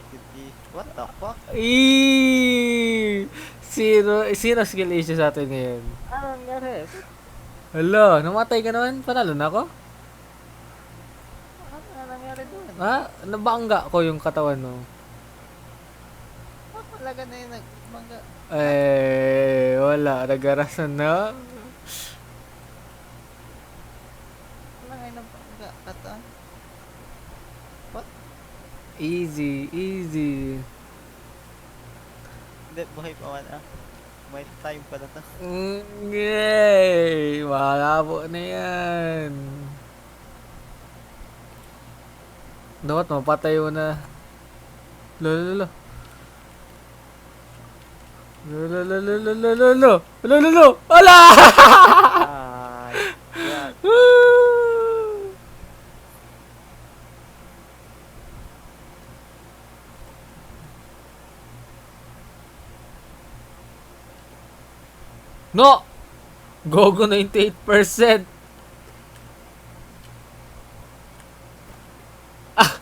Speaker 1: hindi. What the fuck?
Speaker 2: Eee! Sino skill issue sa atin ngayon?
Speaker 1: Ano nangyari?
Speaker 2: Hala, namatay ka naman? Panalo na ako?
Speaker 1: Ano nangyari doon?
Speaker 2: Ha? Nabangga ko yung katawan mo.
Speaker 1: Bakit talaga na yung nagmangga?
Speaker 2: Eh, wala. Nagarasan na.
Speaker 1: Wala nga yung nagmangga. Kata?
Speaker 2: Easy, easy.
Speaker 1: Hindi, buhay pa man ah. May time pa na to.
Speaker 2: Yay! Malabo na yan. Dapat mapatay mo na. Lolo. Lolo. Ala!
Speaker 1: Ay, God.
Speaker 2: No! Gogo 98%.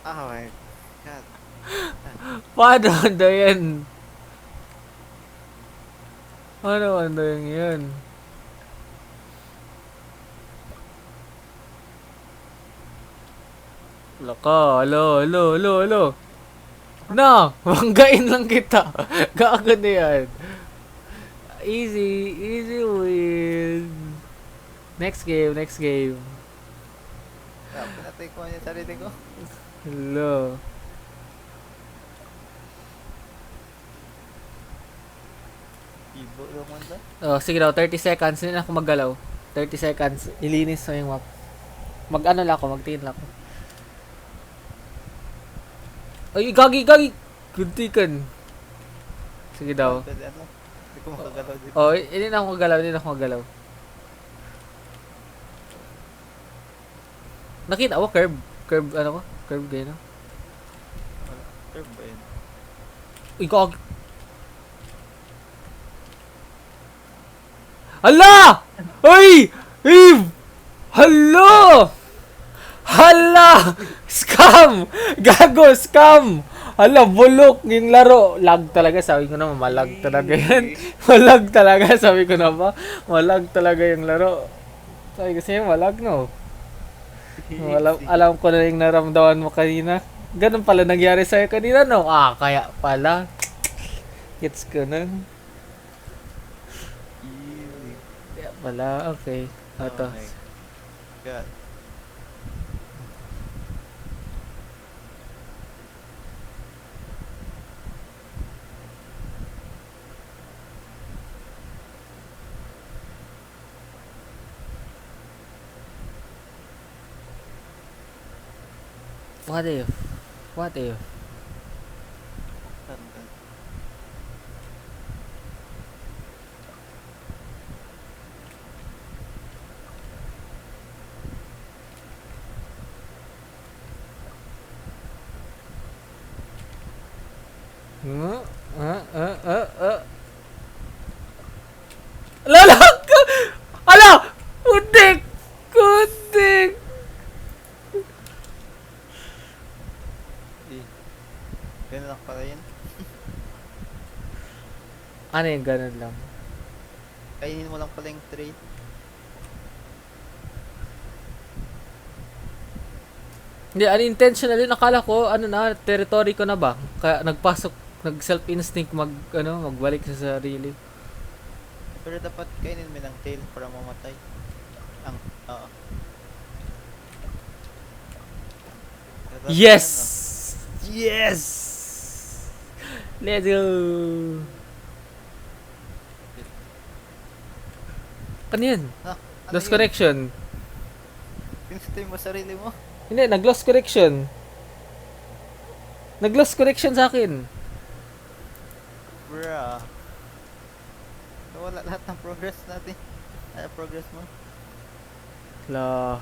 Speaker 1: Oh my God.
Speaker 2: Paano ando yan? Paano ando yan? Laka, alo. Na, manggain lang kita. Gago na yan. Easy win. Next game.
Speaker 1: Ah, pinatay ko yung sarili ko.
Speaker 2: Hello.
Speaker 1: Ibo naman ba?
Speaker 2: Oh, sige daw, 30 seconds. Hindi na ako maggalaw. 30 seconds. Ilinis mo yung map. Mag-ano lang ako, magtingin lang ako. Ay, gagi! Guntikan. Sige daw.
Speaker 1: Pwede ano? Hindi ko makagalaw dito.
Speaker 2: Oh, hindi na ako magalaw. Nakita ko, curve. Curve ganyan.
Speaker 1: Wala. Curve ba yun?
Speaker 2: Uy, gagi. Hala! Uy! Eve! Hala! Scam! Gago, scam! Hala, bulok yung laro. Lag talaga, sabi ko naman, malag talaga yan. Malag talaga, sabi ko na ba? Malag talaga yung laro. Sabi ko sa'yo, malag no. Alam ko na yung naramdaman mo kanina. Ganun pala nangyari sa'yo kanina, no? Ah, kaya pala. Gets ko na.
Speaker 1: Easy.
Speaker 2: Kaya pala, okay. Ito.
Speaker 1: Oh my God.
Speaker 2: What if?
Speaker 1: Tanda.
Speaker 2: Lala!
Speaker 1: Ganun lang pala yun.
Speaker 2: Ano yung ganun lang?
Speaker 1: Kainin mo lang pala yung trade.
Speaker 2: Hindi, unintentional yun. Akala ko, ano na, territory ko na ba? Kaya nagpasok, nag self-instinct magbalik sa sarili.
Speaker 1: Pero dapat kainin mo ng tail para mamatay. Ang, oo. Dapat
Speaker 2: Yes!
Speaker 1: ano,
Speaker 2: Yes! Let's go! Ano yun?
Speaker 1: ano
Speaker 2: Loss
Speaker 1: yun?
Speaker 2: correction.
Speaker 1: Pinstay mo sarili mo.
Speaker 2: Hindi, nag-loss correction. Nag-loss correction sa akin.
Speaker 1: Bruh. Wala lahat ng progress natin. Ano progress mo?
Speaker 2: La.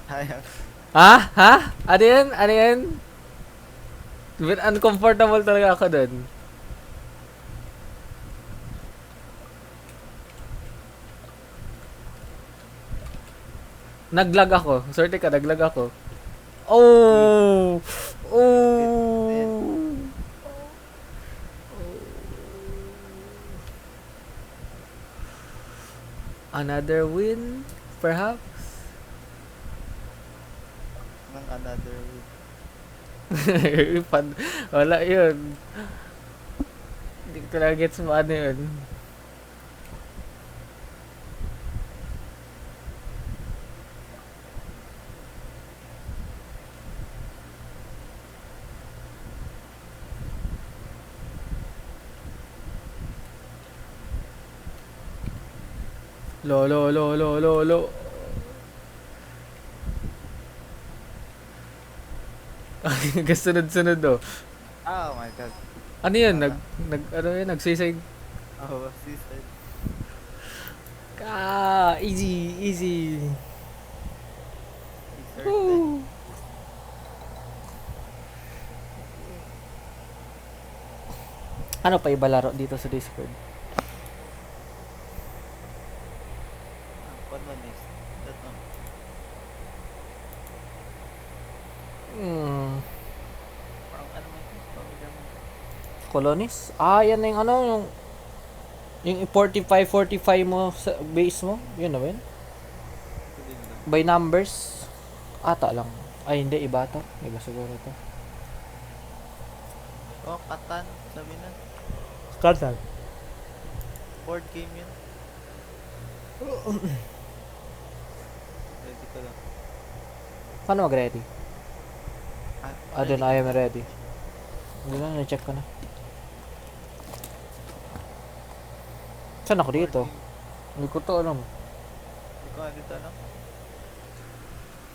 Speaker 1: Hayang.
Speaker 2: Ha? Ha? Ano yan? Ano yan? Uncomfortable talaga ako dun. Naglag ako. Sorte ka, naglag ako. Oh! Oh! Another win, perhaps?
Speaker 1: Ng another week.
Speaker 2: Wala yun. Hindi ko talaga gets mo ano yun. Lo. Sunod-sunod oh.
Speaker 1: Oh my god.
Speaker 2: Ano yun?
Speaker 1: Wala.
Speaker 2: Ano yun? Nagsisig.
Speaker 1: Oh, sister.
Speaker 2: Easy.
Speaker 1: Sister.
Speaker 2: Woo. Ano pa iba laro dito sa Discord?
Speaker 1: Ang fun one is that one. Parang ano mo ito? Familiar mo.
Speaker 2: Colonies? Yan na yung ano, yung 45 mo sa base mo. Yun na ba yun?
Speaker 1: Hindi na lang.
Speaker 2: By numbers? Ata lang. Ay, hindi. Iba to. Iba siguro to.
Speaker 1: Oh, Katan. Sabi na.
Speaker 2: Kartal.
Speaker 1: Board game yun. Ready ko lang.
Speaker 2: Paano mag-ready? Doon, I am ready. Hindi na, na-check ko na. Saan ako dito? Hindi ko to alam.
Speaker 1: Hindi ko dito alam.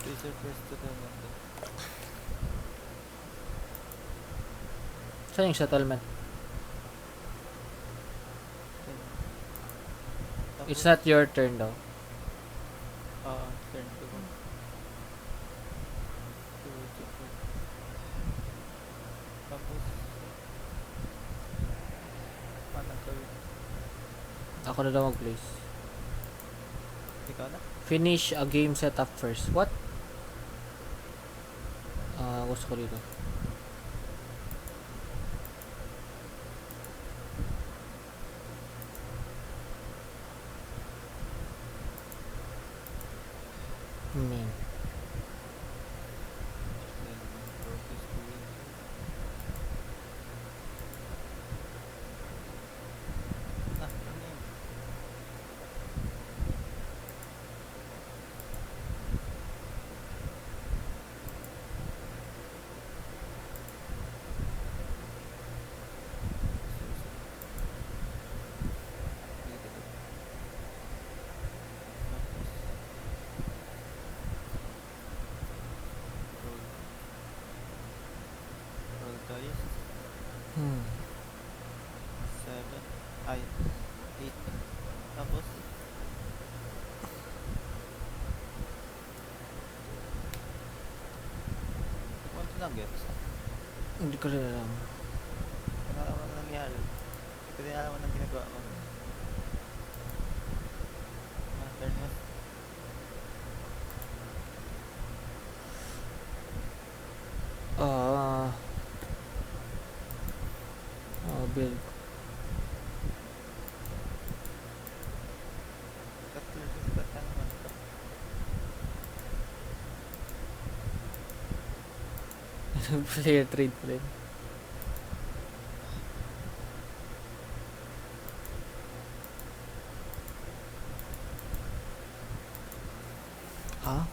Speaker 1: Razer first to the London.
Speaker 2: Saan yung settlement? It's not your turn daw.
Speaker 1: Turn to one. Tapos, paano gawin?
Speaker 2: Ako na daw mag-place.
Speaker 1: Ikaw na?
Speaker 2: Finish a game setup first. What? Gusto ko dito. Man.
Speaker 1: Ano yun? Roll dice. 7. Ay. 8. Tapos. Ano lang gets?
Speaker 2: Hindi ko rin alam.
Speaker 1: Ano naman nangyari? Hindi ko din alam anong ginagawa ko. Turn mo.
Speaker 2: Player trade pa rin. Ha?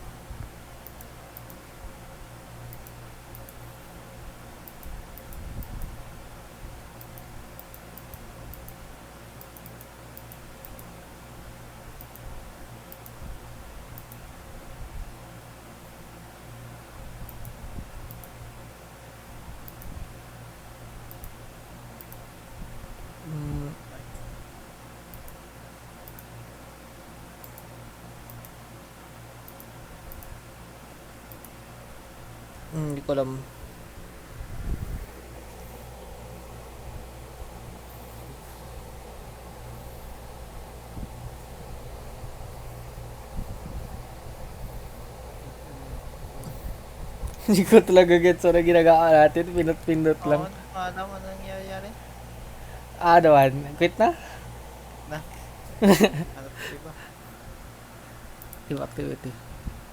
Speaker 2: Mm, hindi ko alam. Hindi ko talaga gets ano ginagawa natin. Pinot-pinot lang.
Speaker 1: Oo, ano mo nangyayari?
Speaker 2: Ano man? Quit na?
Speaker 1: Na? Ano pa iba?
Speaker 2: Iba activity.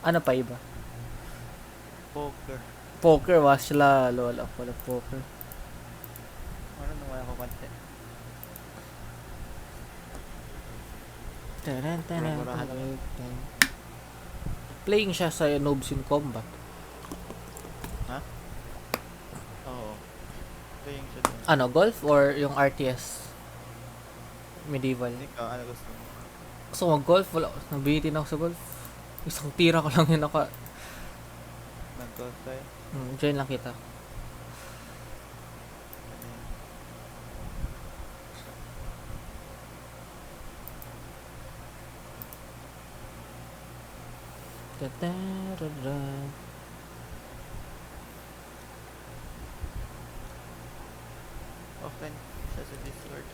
Speaker 2: Ano pa iba?
Speaker 1: Poker.
Speaker 2: Poker, was lalo. Wala pala poker.
Speaker 1: Ano nung wala ko konti? Murahan naman.
Speaker 2: Playing siya sa Noobs in Combat.
Speaker 1: Oo. Playing siya dun.
Speaker 2: Ano, golf or yung RTS? Medieval.
Speaker 1: Ikaw, ano gusto mo?
Speaker 2: Gusto mo golf? Wala. Nabitin ako sa golf. Isang tira ko lang yun naka...
Speaker 1: Nag-golf tayo?
Speaker 2: Join lang kita.
Speaker 1: Ano yun?
Speaker 2: Ta-ta-ra-ra.
Speaker 1: Offline siya sa Discord.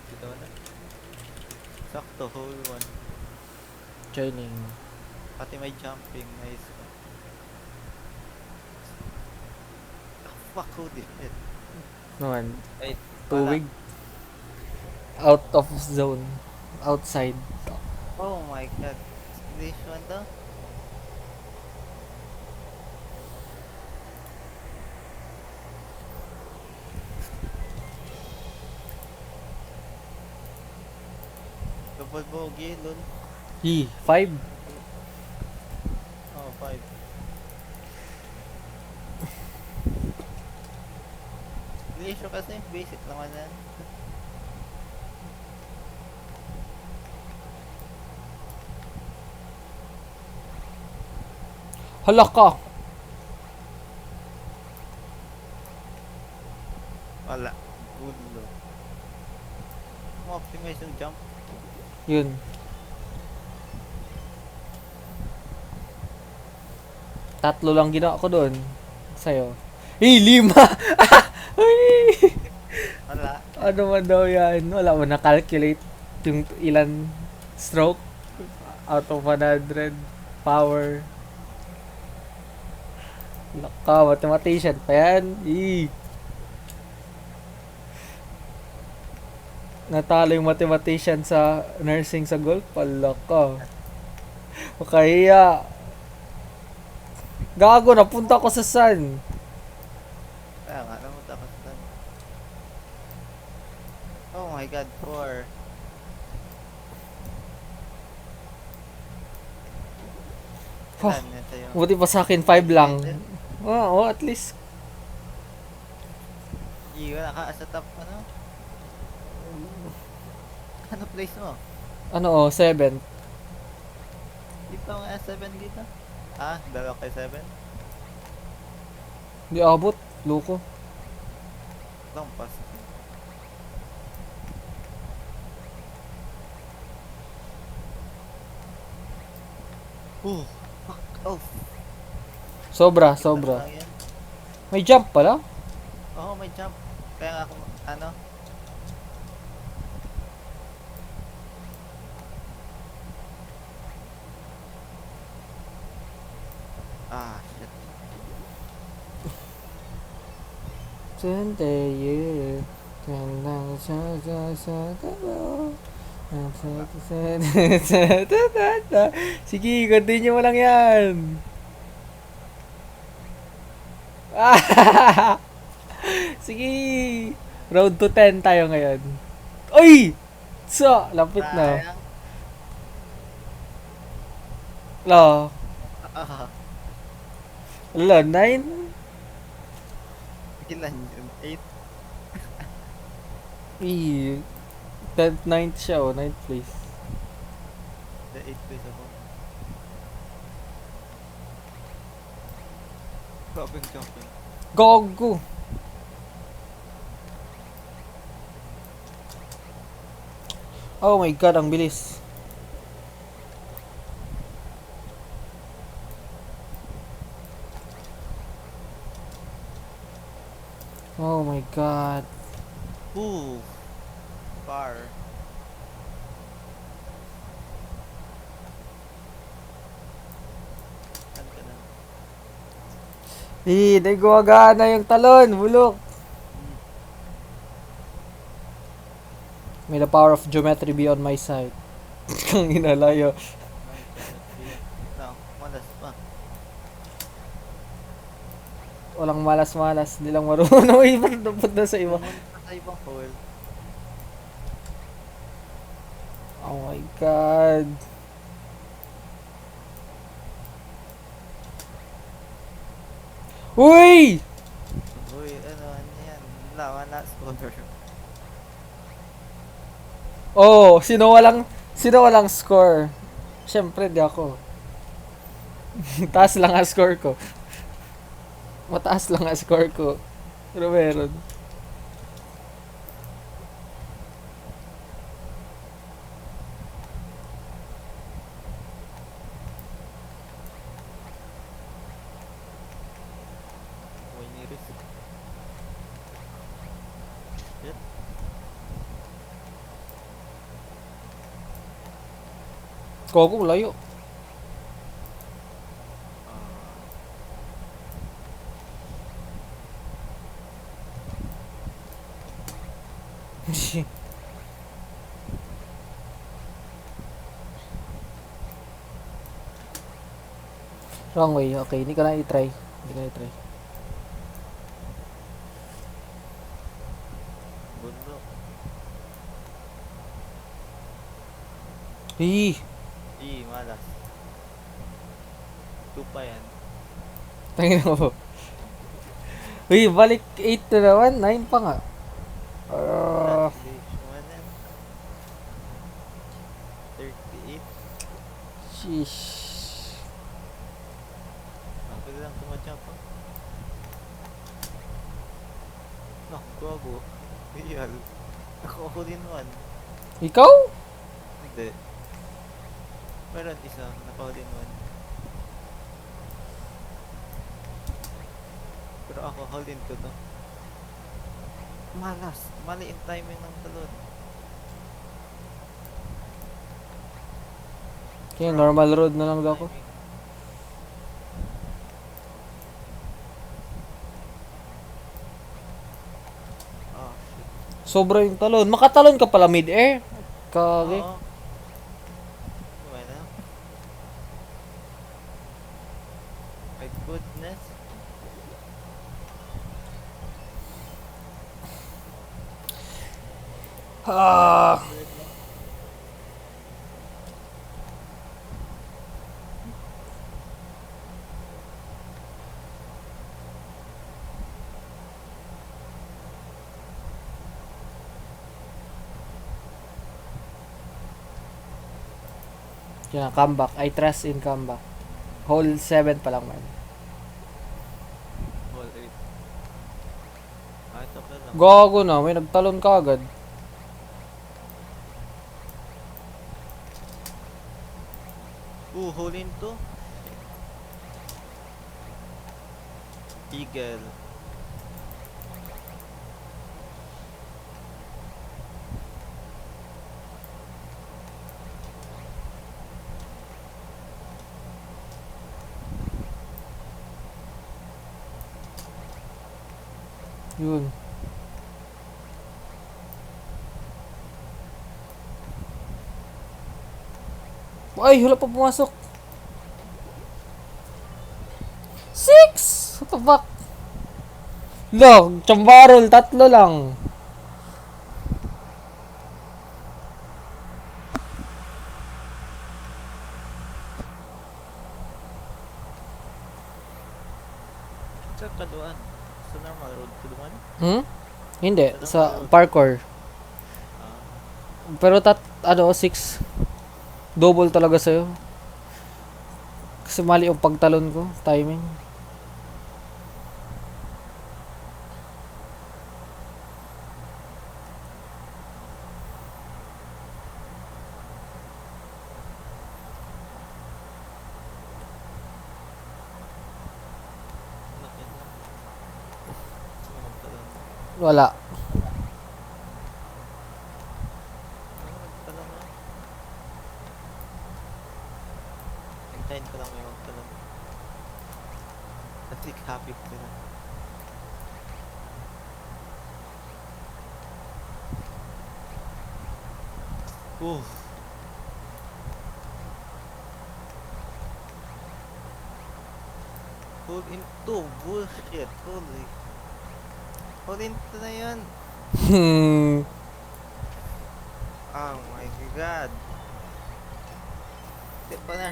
Speaker 1: Dito na. Sakto, whole one.
Speaker 2: Joining.
Speaker 1: Pati may jumping, nice. Ah, fuck, who did it?
Speaker 2: Naman.
Speaker 1: Wait,
Speaker 2: Tuwig. Out of zone. Outside.
Speaker 1: oh my god. This one daw? Double bogey, lol.
Speaker 2: 5.
Speaker 1: Oh, 5. Issue kasi, basic naman yan.
Speaker 2: Hala ka.
Speaker 1: Wala. Good low. Optimize yung jump.
Speaker 2: Yun. Tatlo lang ginawa ko doon. Sa'yo. 5! Ay!
Speaker 1: Wala.
Speaker 2: Ano man daw yan? Wala mo na-calculate yung ilan stroke out of 100 power. Naka, mathematician pa yan. Natalo yung mathematician sa nursing sa golf. Pala ka. Makahiya. Gago, napunta ko sa sun.
Speaker 1: Kaya nga, namunta ka sa oh my god, 4.
Speaker 2: Oh,
Speaker 1: Ilan yan sa'yo?
Speaker 2: buti pa sa akin 5 lang. Oo, at least.
Speaker 1: Wala ka sa top, ano? Ano place mo?
Speaker 2: Ano, 7.
Speaker 1: Di pa mga 7 dito? Ah, dalawa kay 7?
Speaker 2: Di abot. Loko.
Speaker 1: Long pass. Fuck off.
Speaker 2: Sobra.
Speaker 1: Lang yan.
Speaker 2: May jump pala?
Speaker 1: Oo, may jump. Kaya nga ako, ano? Ah, shit.
Speaker 2: Sunday, sige, continue mo lang yan. Sige. Road to 10 tayo ngayon. Uy! So, lapit na.
Speaker 1: Sayang.
Speaker 2: Lo.
Speaker 1: Ah,
Speaker 2: Lo, 9?
Speaker 1: ilan yun? 8?
Speaker 2: Eh, 10th, 9th siya, oh. 9th place.
Speaker 1: The 8 place ako. Jumping.
Speaker 2: Gogo! Oh my god, ang bilis. Oh my god.
Speaker 1: Ooh. Far. Saan ka na?
Speaker 2: Eh, di gumagana yung talon. Bulok. May the power of geometry be on my side. Ang inalayo.
Speaker 1: No, malas pa.
Speaker 2: Walang malas-malas. Hindi lang marunong. Iba na sa iba.
Speaker 1: Pumunta sa ibang hole.
Speaker 2: Oh my god. Uy!
Speaker 1: Uy, ano yan? Wala score.
Speaker 2: Oh, sino walang score? Siyempre, di ako. Taas lang ang score ko. Mataas lang ang score ko. Pero meron.
Speaker 1: Uy, niris. Shit.
Speaker 2: Kogo, layo. Wrong way. Okay, hindi ko na i-try. Hindi ko na i-try.
Speaker 1: Bundok.
Speaker 2: Eh,
Speaker 1: Malas. 2 pa yan.
Speaker 2: tangin mo. Uy, balik 8 na naman. 9 pa nga.
Speaker 1: Congratulations, man. 38.
Speaker 2: Sheesh.
Speaker 1: Ang lang tumajump pa. No, gago. Real. Ako din one.
Speaker 2: Ikaw?
Speaker 1: Hindi. Meron isa, naka-all in one. Pero ako, hold in ko to. Malas. Mali yung timing ng talon.
Speaker 2: Kaya normal road na lang ako.
Speaker 1: Timing. Ah, shit.
Speaker 2: Sobra yung talon. Makatalon ka pala mid-air. Kage.
Speaker 1: Oo. Wala. My goodness.
Speaker 2: Ah. Yan, comeback. I trust in comeback. Hole 7 pa lang man.
Speaker 1: All 8. Ah, ito pa lang.
Speaker 2: Gago na, may nagtalon ka agad.
Speaker 1: Hole in to. Eagle.
Speaker 2: Yun. Ay, wala pa pumasok. 6! What the fuck? Look, chambarol, tatlo lang.
Speaker 1: Sa kaduan. Sa normal road kaduan.
Speaker 2: Hmm? Hindi,
Speaker 1: Sa
Speaker 2: sa
Speaker 1: normal road.
Speaker 2: parkour.
Speaker 1: Ah,
Speaker 2: Pero ano, 6. Double talaga sa'yo. Kasi mali yung pagtalon ko, timing.
Speaker 1: laki na. Sino magtalon?
Speaker 2: Wala.
Speaker 1: Ano magtalon na? Hintayin ko lang may magtalon. Kasi happy ko sila. Oof. Hold into bullshit. Holy. Hold into na yun.
Speaker 2: Hmm.
Speaker 1: Oh my god. Di pa na.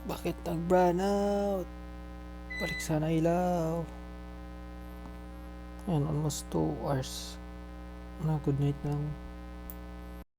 Speaker 2: Bakit nag-brown out? Balik sana ilaw. Ayan, almost 2 hours. Na, good night lang.